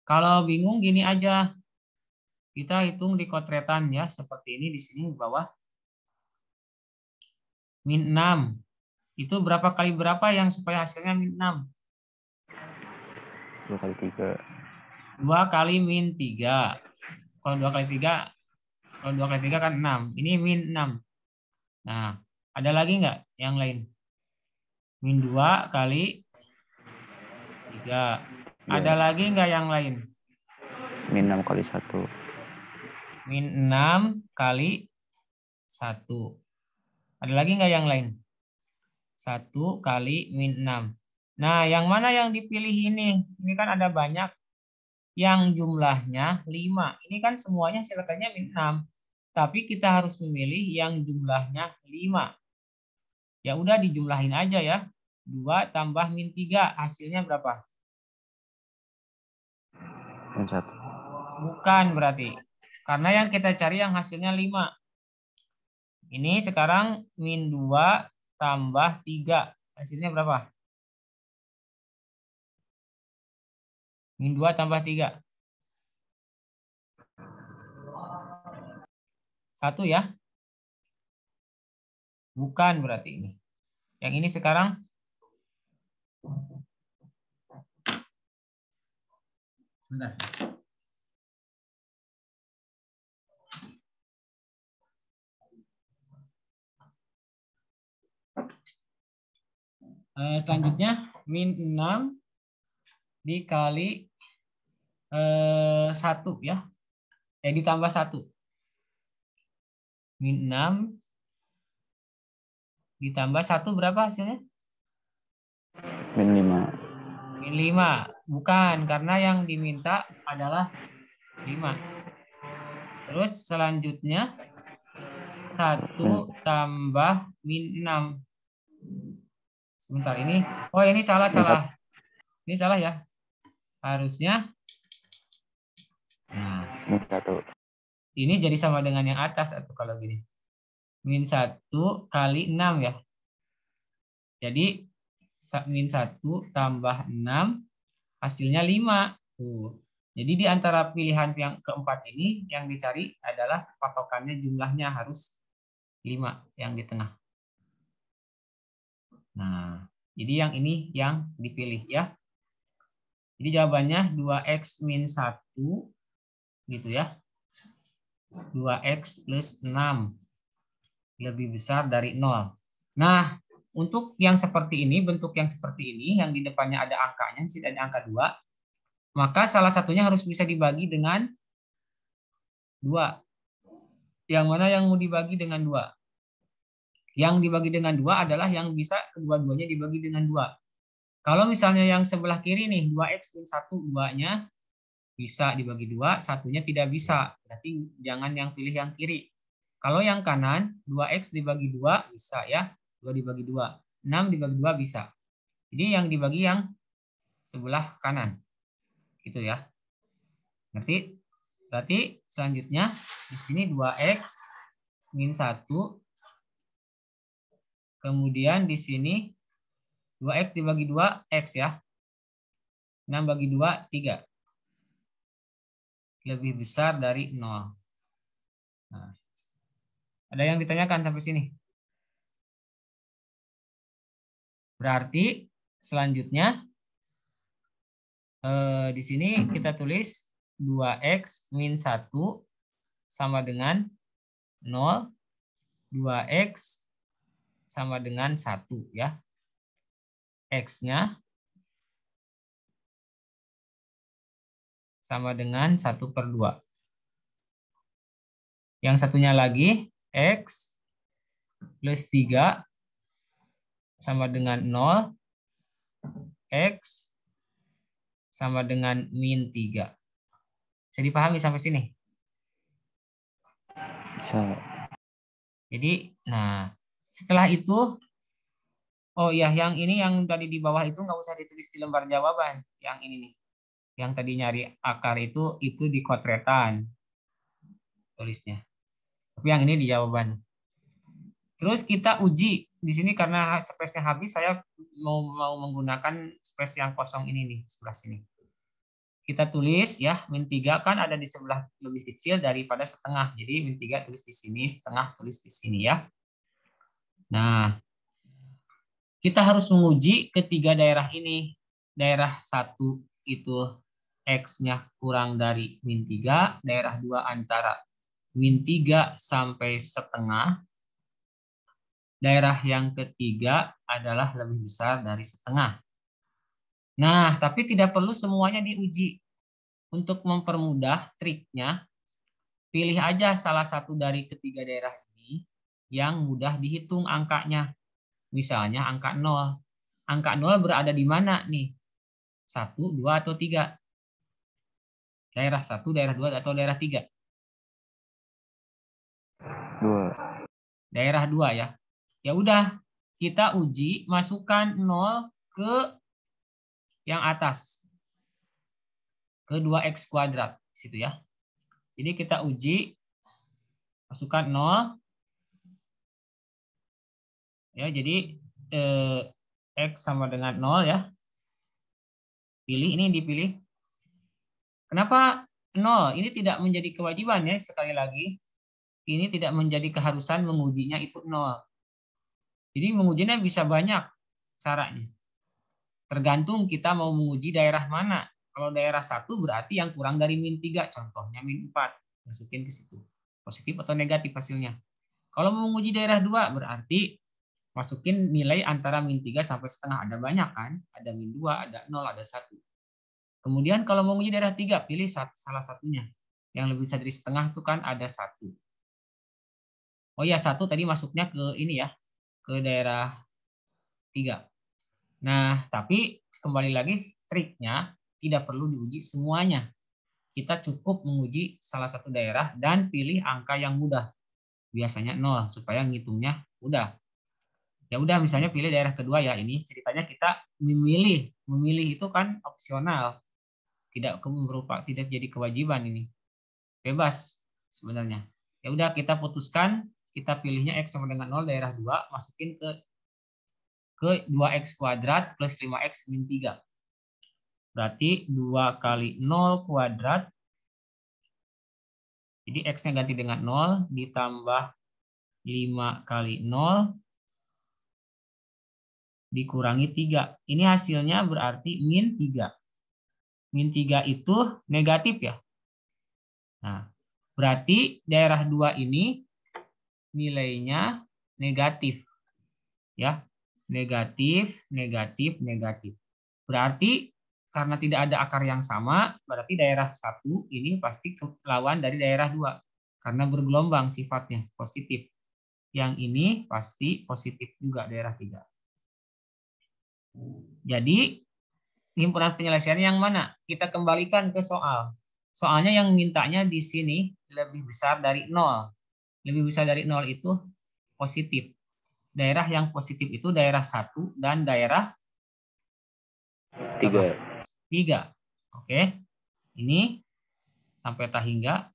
Kalau bingung gini aja. Kita hitung di kotretan ya, seperti ini di sini di bawah. Min 6. Itu berapa kali berapa yang supaya hasilnya min 6? 2 kali 3. 2 kali min 3. Kalau 2 kali 3, kalau 2 kali 3 kan 6. Ini min 6. Nah, ada lagi nggak yang lain? Min 2 kali 3. Ada lagi nggak yang lain? Min 6 kali 1. Min 6 kali 1. Ada lagi nggak yang lain? 1 kali min 6. Nah, yang mana yang dipilih ini? Ini kan ada banyak. Yang jumlahnya 5. Ini kan semuanya silakannya min 6. Tapi kita harus memilih yang jumlahnya 5. Ya udah dijumlahin aja ya. 2 tambah min 3. Hasilnya berapa? Min 1. Bukan berarti. Karena yang kita cari yang hasilnya 5. Ini sekarang min 2 tambah 3. Hasilnya berapa? Min 2 tambah 3. 1 ya. Bukan berarti ini. Yang ini sekarang sebentar. Selanjutnya min 6 dikali 1 ya. Ditambah 1. Min 6 ditambah 1 berapa hasilnya? Min 5. Min 5. Bukan, karena yang diminta adalah 5. Terus selanjutnya 1 tambah min 6. Sebentar ini. Oh, ini salah. Ini salah ya. Harusnya. Nah, Min 1. ini jadi sama dengan yang atas atau kalau gini. Min 1 kali 6 ya. Jadi min 1 tambah 6 hasilnya 5. Tuh. Jadi di antara pilihan yang keempat ini yang dicari adalah patokannya jumlahnya harus 5 yang di tengah. Nah, jadi yang ini yang dipilih ya. Jadi jawabannya 2x min 1 gitu ya. 2x plus 6 lebih besar dari 0. Nah, untuk yang seperti ini, bentuk yang seperti ini, yang di depannya ada angkanya, di sini ada angka 2, maka salah satunya harus bisa dibagi dengan 2. Yang mana yang mau dibagi dengan 2? Yang dibagi dengan 2 adalah yang bisa kedua-duanya dibagi dengan 2. Kalau misalnya yang sebelah kiri nih, 2x min 1, 2-nya bisa dibagi 2, satunya tidak bisa. Berarti jangan yang pilih yang kiri. Kalau yang kanan, 2x dibagi 2 bisa ya. 2 dibagi 2. 6 dibagi 2 bisa. Jadi yang dibagi yang sebelah kanan. Gitu ya. Ngerti? Berarti selanjutnya di sini 2x min 1. Kemudian di sini 2x dibagi 2, x ya. 6 bagi 2, 3. Lebih besar dari 0. Nah, ada yang ditanyakan sampai sini? Berarti selanjutnya di sini kita tulis 2x min 1 sama dengan 0. 2x sama dengan 1 ya. X-nya sama dengan 1/2. Yang satunya lagi, X plus 3 sama dengan 0, X sama dengan min 3. Bisa dipahami sampai sini? Bisa. Jadi, nah, setelah itu, oh ya, yang ini yang tadi di bawah itu nggak usah ditulis di lembar jawaban. Yang ini nih, yang tadi nyari akar itu di kotretan tulisnya. Tapi yang ini di jawaban. Terus kita uji di sini karena space-nya habis, saya mau menggunakan space yang kosong ini nih, sebelah sini. Kita tulis ya, min 3 kan ada di sebelah lebih kecil daripada setengah. Jadi min 3 tulis di sini, setengah tulis di sini ya. Nah, kita harus menguji ketiga daerah ini. Daerah 1 itu X-nya kurang dari min 3, daerah 2 antara min 3 sampai setengah. Daerah yang ketiga adalah lebih besar dari setengah. Nah, tapi tidak perlu semuanya diuji. Untuk mempermudah triknya, pilih aja salah satu dari ketiga daerah ini yang mudah dihitung angkanya. Misalnya angka 0. Angka 0 berada di mana nih? 1, 2, atau 3? Daerah 1, daerah 2, atau daerah 3? 2. Daerah 2 ya. Ya udah, kita uji masukkan 0 ke yang atas. Ke 2x kuadrat situ ya. Jadi kita uji masukkan 0 ya, jadi x sama dengan 0 ya. Pilih, ini dipilih. Kenapa 0? Ini tidak menjadi kewajiban ya, sekali lagi. Ini tidak menjadi keharusan mengujinya itu 0. Jadi mengujinya bisa banyak caranya. Tergantung kita mau menguji daerah mana. Kalau daerah 1 berarti yang kurang dari min 3, contohnya min 4. Masukin ke situ. Positif atau negatif hasilnya. Kalau mau menguji daerah 2 berarti masukin nilai antara min 3 sampai setengah. Ada banyak kan? Ada min 2, ada 0, ada 1. Kemudian kalau mau menguji daerah 3, pilih salah satunya. Yang lebih besar dari setengah itu kan ada 1. Oh ya, 1 tadi masuknya ke ini ya, ke daerah 3. Nah, tapi kembali lagi triknya tidak perlu diuji semuanya. Kita cukup menguji salah satu daerah dan pilih angka yang mudah. Biasanya 0 supaya ngitungnya mudah. Ya udah, misalnya pilih daerah kedua ya. Ini ceritanya kita memilih. Memilih itu kan opsional. Tidak jadi kewajiban ini. Bebas sebenarnya. Ya udah, kita putuskan, kita pilihnya X sama dengan 0 daerah 2, masukin ke 2x kuadrat plus 5x min 3. Berarti 2 kali 0 kuadrat. Jadi X-nya ganti dengan 0, ditambah 5 kali 0, dikurangi 3. Ini hasilnya berarti min 3. Min 3 itu negatif ya. Nah, berarti daerah 2 ini nilainya negatif. Ya, negatif, negatif, negatif. Berarti karena tidak ada akar yang sama, berarti daerah 1 ini pasti lawan dari daerah 2. Karena bergelombang sifatnya, positif. Yang ini pasti positif juga daerah 3. Jadi, himpunan penyelesaian yang mana? Kita kembalikan ke soal. Soalnya yang mintanya di sini lebih besar dari 0. Lebih besar dari 0 itu positif. Daerah yang positif itu daerah 1 dan daerah 3. 3. Oke. Ini sampai tak hingga.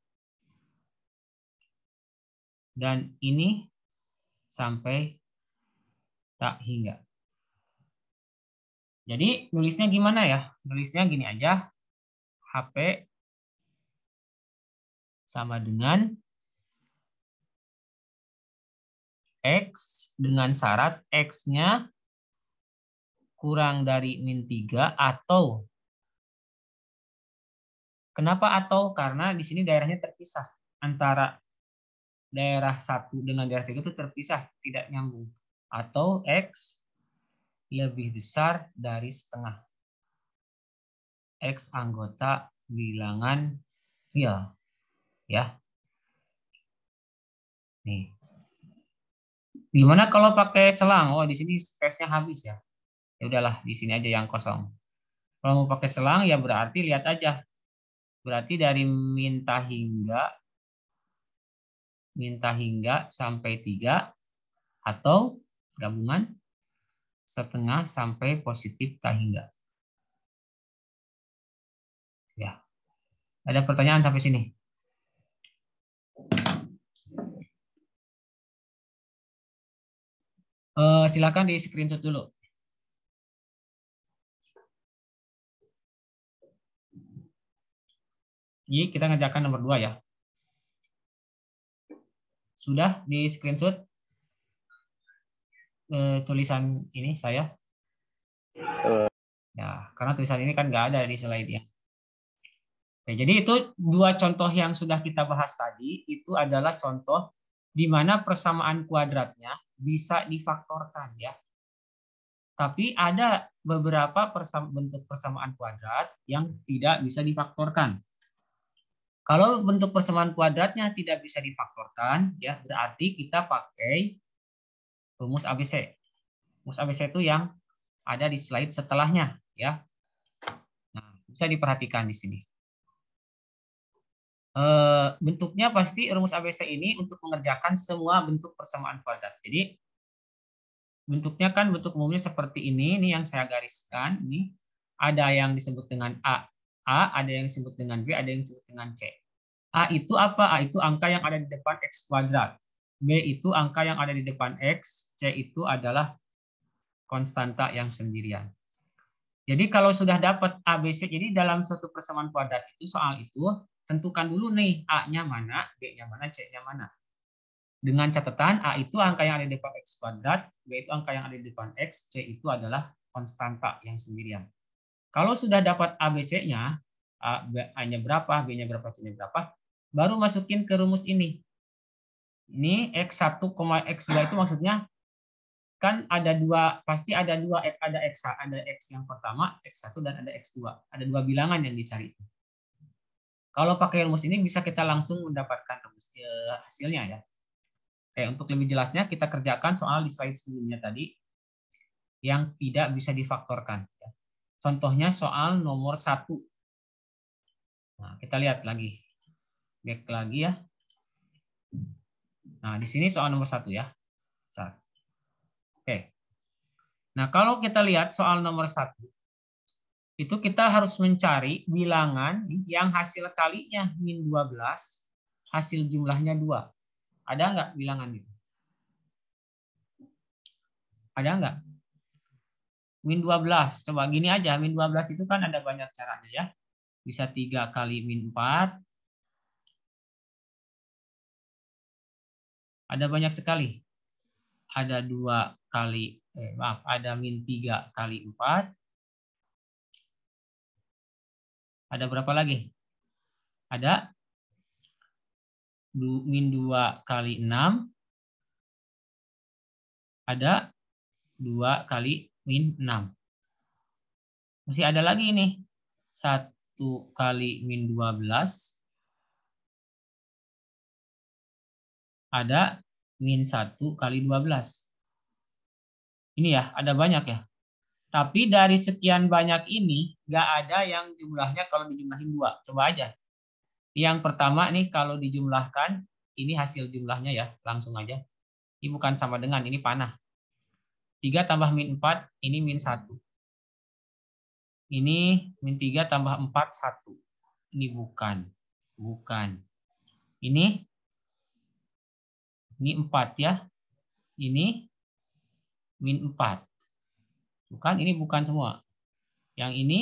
Dan ini sampai tak hingga. Jadi nulisnya gimana ya? Nulisnya gini aja. HP sama dengan X dengan syarat X-nya kurang dari min 3 atau. Kenapa atau? Karena di sini daerahnya terpisah. Antara daerah 1 dengan daerah 3 itu terpisah, tidak nyambung. Atau X lebih besar dari setengah. X anggota bilangan real. Ya. Nih. Gimana kalau pakai selang? Oh, di sini space-nya habis ya. Ya udahlah, di sini aja yang kosong. Kalau mau pakai selang ya berarti lihat aja. Berarti dari minta hingga sampai 3 atau gabungan setengah sampai positif tak hingga. Ya. Ada pertanyaan sampai sini? Silakan di screenshot dulu. Ini kita ngerjakan nomor 2 ya. Sudah di screenshot tulisan ini saya? Ya, karena tulisan ini kan nggak ada di slide-nya. Oke, jadi itu 2 contoh yang sudah kita bahas tadi, itu adalah contoh di mana persamaan kuadratnya bisa difaktorkan ya. Tapi ada beberapa bentuk persamaan kuadrat yang tidak bisa difaktorkan. Kalau bentuk persamaan kuadratnya tidak bisa difaktorkan, ya berarti kita pakai rumus ABC. Rumus ABC itu yang ada di slide setelahnya, ya. Nah, bisa diperhatikan di sini. Bentuknya pasti rumus ABC ini untuk mengerjakan semua bentuk persamaan kuadrat. Jadi bentuknya kan bentuk umumnya seperti ini yang saya gariskan. Ini ada yang disebut dengan A, ada yang disebut dengan B, ada yang disebut dengan C. A itu apa? A itu angka yang ada di depan X kuadrat. B itu angka yang ada di depan X. C itu adalah konstanta yang sendirian. Jadi kalau sudah dapat ABC, jadi dalam suatu persamaan kuadrat itu soal itu, tentukan dulu nih A-nya mana, B-nya mana, C-nya mana. Dengan catatan A itu angka yang ada di depan X kuadrat, B itu angka yang ada di depan X, C itu adalah konstanta yang sendirian. Kalau sudah dapat ABC-nya, A-nya berapa, B-nya berapa, C-nya berapa, baru masukin ke rumus ini. Ini X1, X2 itu maksudnya kan ada 2, pasti ada 2, ada X yang pertama, X1 dan ada X2. Ada 2 bilangan yang dicari. Kalau pakai rumus ini bisa kita langsung mendapatkan rumus hasilnya ya. Oke, untuk lebih jelasnya kita kerjakan soal di slide sebelumnya tadi yang tidak bisa difaktorkan. Contohnya soal nomor 1. Nah, kita lihat lagi. Back lagi ya. Nah, di sini soal nomor 1 ya. Oke. Nah, kalau kita lihat soal nomor 1, itu kita harus mencari bilangan yang hasil kalinya min 12, hasil jumlahnya 2. Ada nggak bilangan itu? Ada nggak? Min 12. Coba gini aja, min 12 itu kan ada banyak caranya ya. Bisa 3 kali min 4. Ada banyak sekali. Ada 2 kali, ada min 3 kali 4. Ada berapa lagi? Ada min 2 kali 6. Ada 2 kali min 6. Masih ada lagi nih. 1 kali min 12. Ada min 1 kali 12. Ini ya, ada banyak ya. Tapi dari sekian banyak ini, nggak ada yang jumlahnya kalau dijumlahin 2. Coba aja. Yang pertama nih, kalau dijumlahkan, ini hasil jumlahnya ya, langsung aja. Ini bukan sama dengan, ini panah. 3 tambah min 4, ini min 1. Ini min 3 tambah 4, 1. Ini bukan. Ini 4 ya. Ini min 4. Bukan, ini bukan semua. Yang ini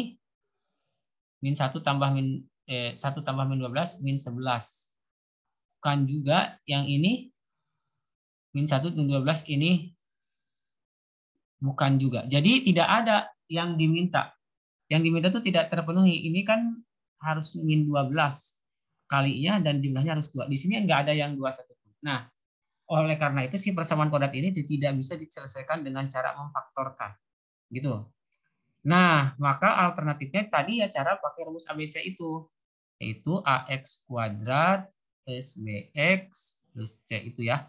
min 1 tambah min 1 tambah min 12, min 11. Bukan juga. Yang ini min 1 min 12, ini bukan juga. Jadi tidak ada yang diminta. Yang diminta itu tidak terpenuhi. Ini kan harus min 12 kalinya dan jumlahnya harus 2. Di sini enggak ada yang 2 satu. Nah, oleh karena itu si persamaan kuadrat ini tidak bisa diselesaikan dengan cara memfaktorkan. Gitu. Nah, maka alternatifnya tadi ya cara pakai rumus ABC itu, yaitu AX kuadrat plus BX plus C itu ya.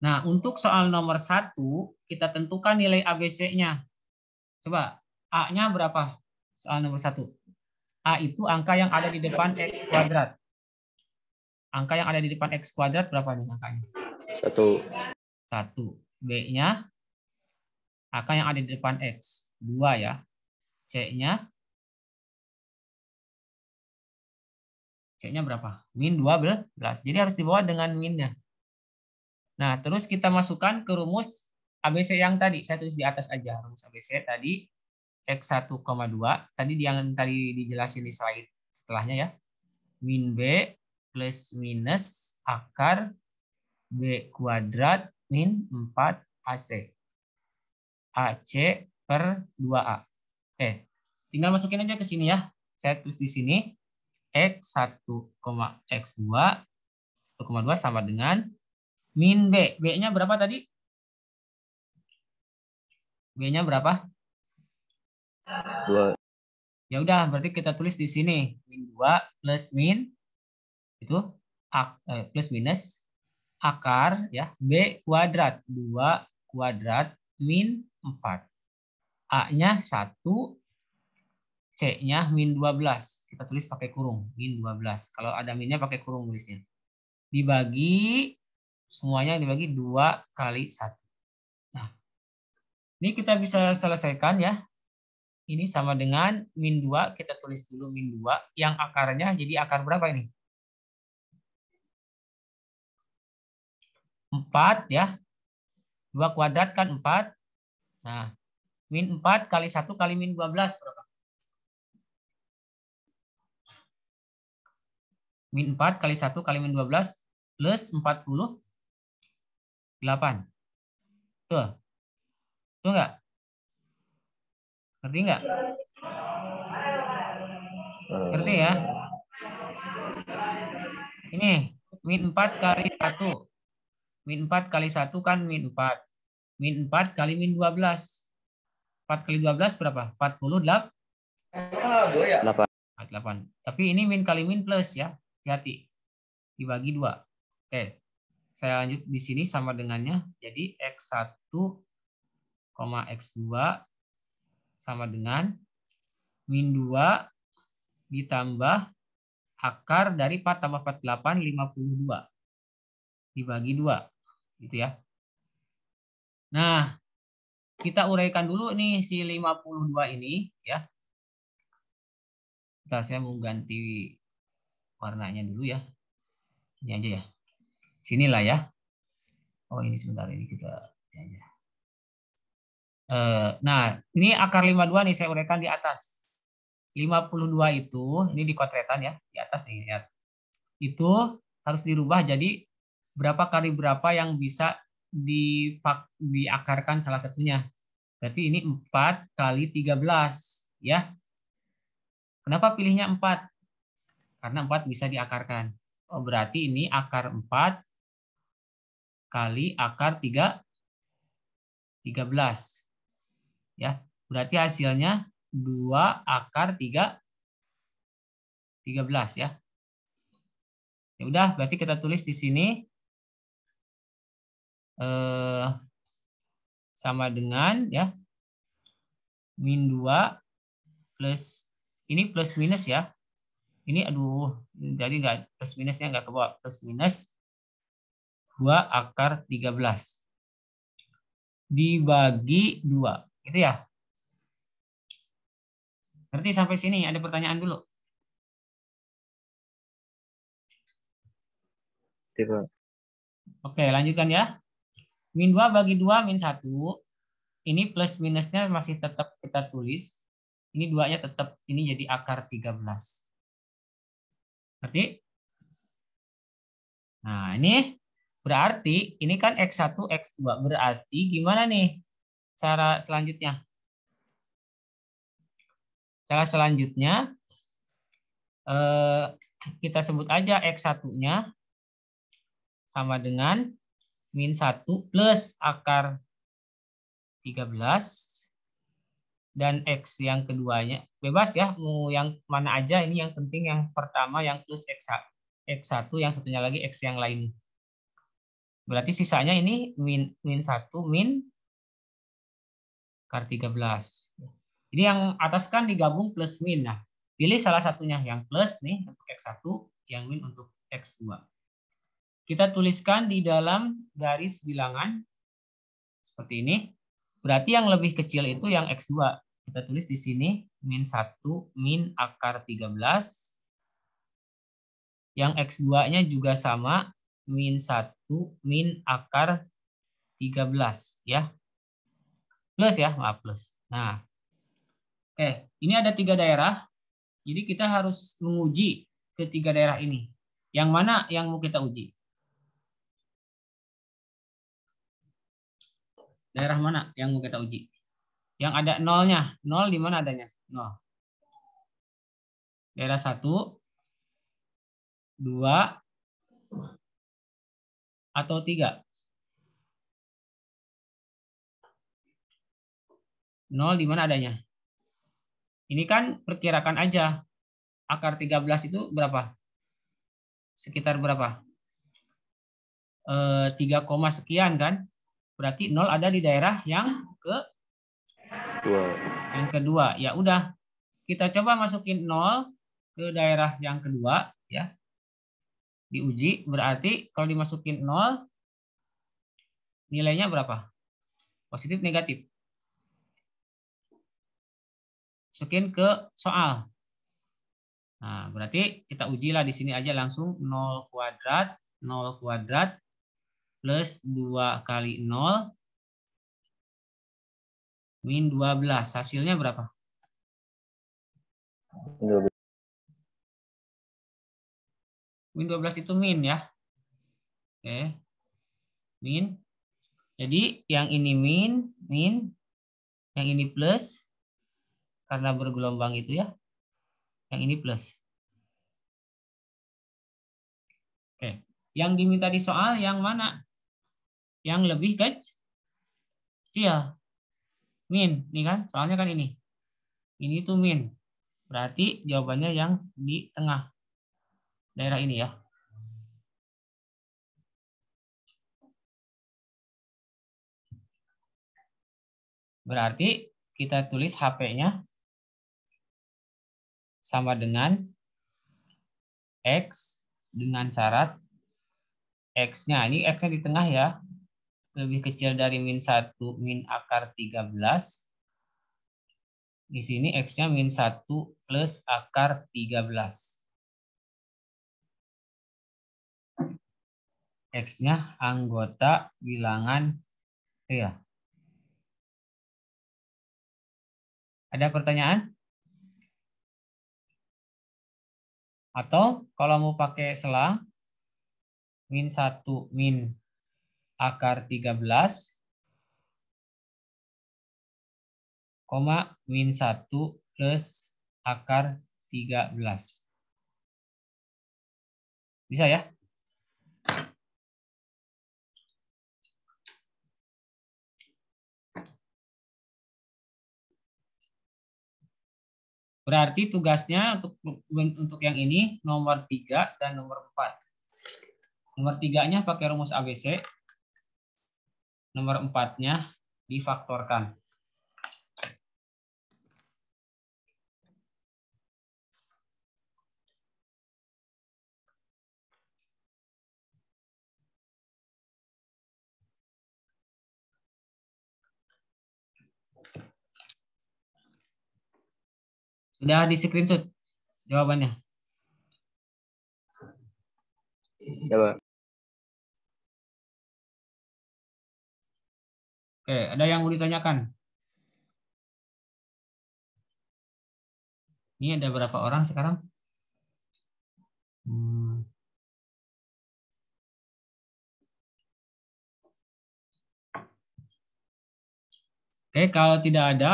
Nah, untuk soal nomor 1, kita tentukan nilai ABC-nya. Coba, A-nya berapa? Soal nomor 1. A itu angka yang ada di depan X kuadrat. Angka yang ada di depan X kuadrat berapa nih angkanya? 1. 1. B-nya angka yang ada di depan X. 2 ya. C-nya berapa? Min 12. Jadi harus dibawa dengan minnya. Nah, terus kita masukkan ke rumus ABC yang tadi. Saya tulis di atas aja. Rumus ABC tadi X 1,2. Tadi yang tadi dijelasin di slide setelahnya ya. Min B plus minus akar B kuadrat min 4 AC. AC per 2A. Oke, tinggal masukin aja ke sini ya. Saya tulis di sini X1, X2 1,2 sama dengan min B. B-nya berapa tadi? B-nya berapa? 2. Ya udah, berarti kita tulis di sini min 2 plus min itu plus minus akar ya B kuadrat 2 kuadrat min 4. A-nya 1, C-nya min 12. Kita tulis pakai kurung, min 12. Kalau ada minnya pakai kurung tulisnya. Dibagi, semuanya dibagi 2 kali 1. Nah, ini kita bisa selesaikan ya. Ini sama dengan min 2, kita tulis dulu min 2. Yang akarnya jadi akar berapa ini? 4 ya. 2 kuadrat kan 4. Nah, min 4 kali 1 kali min 12 berapa? Min 4 kali 1 kali min 12 plus 48. Tuh. Tuh enggak? Ngerti enggak? Ngerti ya? Ini min 4 kali 1. Min 4 kali 1 kan min 4. Min 4 kali min 12. 4 kali 12 berapa? 48. 48. Tapi ini min kali min plus ya. Hati-hati. Dibagi 2. Oke. Saya lanjut di sini sama dengannya. Jadi X1, X2 sama dengan min 2 ditambah akar dari 4 tambah 48, 52. Dibagi 2. Gitu ya. Nah, kita uraikan dulu nih si 52 ini ya. Saya mau ganti warnanya dulu ya. Ini aja ya. Sinilah ya. Oh, ini sebentar ini kita ini aja. Nah, ini akar 52 nih saya uraikan di atas. 52 itu, ini di kotretan ya, di atas nih lihat. Itu harus dirubah jadi berapa kali berapa yang bisa diakarkan salah satunya. Berarti ini 4 kali 13 ya. Kenapa pilihnya 4? Karena 4 bisa diakarkan. Oh, berarti ini akar 4 kali akar 13. Ya, berarti hasilnya 2 akar 13 ya. Ya udah, berarti kita tulis di sini sama dengan ya min 2 plus ini plus minus ya. Ini aduh, jadi nggak plus minusnya nggak ke bawah, plus minus 2 akar 13 dibagi 2. Gitu ya. Berarti sampai sini ada pertanyaan dulu. Tidak. Oke, lanjutkan ya. Min 2 bagi 2 min 1. Ini plus minusnya masih tetap kita tulis. Ini 2-nya tetap, ini jadi akar 13. Berarti? Nah, ini berarti, ini kan X1, X2. Berarti gimana nih cara selanjutnya? Cara selanjutnya, kita sebut aja X1-nya sama dengan min 1 plus akar 13 dan X yang keduanya. Bebas ya, mau yang mana aja. Ini yang penting yang pertama yang plus X1, yang satunya lagi X yang lain. Berarti sisanya ini min 1, min akar 13. Jadi yang atas kan digabung plus min. Nah, pilih salah satunya yang plus nih untuk X1, yang min untuk X2. Kita tuliskan di dalam garis bilangan seperti ini. Berarti yang lebih kecil itu yang X2. Kita tulis di sini min 1 min akar 13. Yang X2-nya juga sama min 1 min akar 13 ya. Plus ya, maaf plus. Nah, oke, ini ada 3 daerah. Jadi kita harus menguji ketiga daerah ini. Yang mana yang mau kita uji? Daerah mana yang mau kita uji? Yang ada nolnya. Nol di mana adanya? Nol. Daerah 1, 2, atau 3? Nol di mana adanya? Ini kan perkirakan aja. Akar 13 itu berapa? Sekitar berapa? 3, sekian kan? Berarti 0 ada di daerah yang kedua. Ya udah, kita coba masukin 0 ke daerah yang kedua ya. Diuji, berarti kalau dimasukin 0 nilainya berapa? Positif, negatif? Masukin ke soal. Nah, berarti kita ujilah di sini aja langsung 0 kuadrat plus 2 kali 0 min 12. Hasilnya berapa? Min 12 itu min ya. Oke. Min. Jadi yang ini min, yang ini plus. Karena bergelombang itu ya. Yang ini plus. Oke. Yang diminta di soal yang mana? Yang lebih kecil. Min, nih kan? Soalnya kan ini. Ini tuh min. Berarti jawabannya yang di tengah. Daerah ini ya. Berarti kita tulis HP-nya sama dengan X dengan syarat X-nya. Ini X-nya di tengah ya. Lebih kecil dari min 1 min akar 13. Di sini X-nya min 1 plus akar 13. X-nya anggota bilangan real. Ada pertanyaan? Atau kalau mau pakai selang, min 1 min akar 13, koma min 1 plus akar 13. Bisa ya? Berarti tugasnya untuk yang ini nomor 3 dan nomor 4. Nomor 3-nya pakai rumus ABC. Nomor 4-nya difaktorkan. Sudah di screenshot jawabannya? Ya, Pak. Oke, ada yang mau ditanyakan? Ini ada berapa orang sekarang? Oke, kalau tidak ada,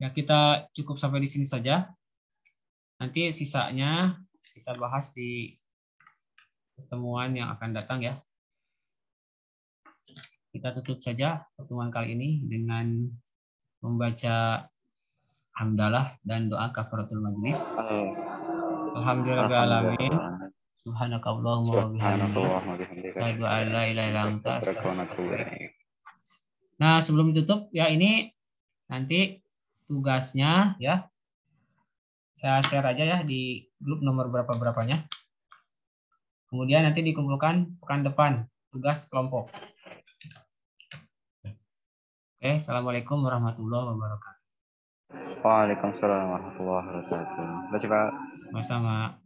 ya kita cukup sampai di sini saja. Nanti sisanya kita bahas di pertemuan yang akan datang ya. Kita tutup saja pertemuan kali ini dengan membaca hamdalah dan doa kafaratul majelis. Alhamdulillahirabbil alamin. Subhanakallahumma wa bihamdika asyhadu an la ilaha illa anta astaghfiruka wa atubu ilaik. Nah, sebelum ditutup ya, ini nanti tugasnya ya. Saya share aja ya di grup nomor berapa-berapanya. Kemudian nanti dikumpulkan pekan depan tugas kelompok. Oke, assalamualaikum warahmatullahi wabarakatuh. Waalaikumsalam warahmatullahi wabarakatuh. Terima kasih, Pak. Sama-sama.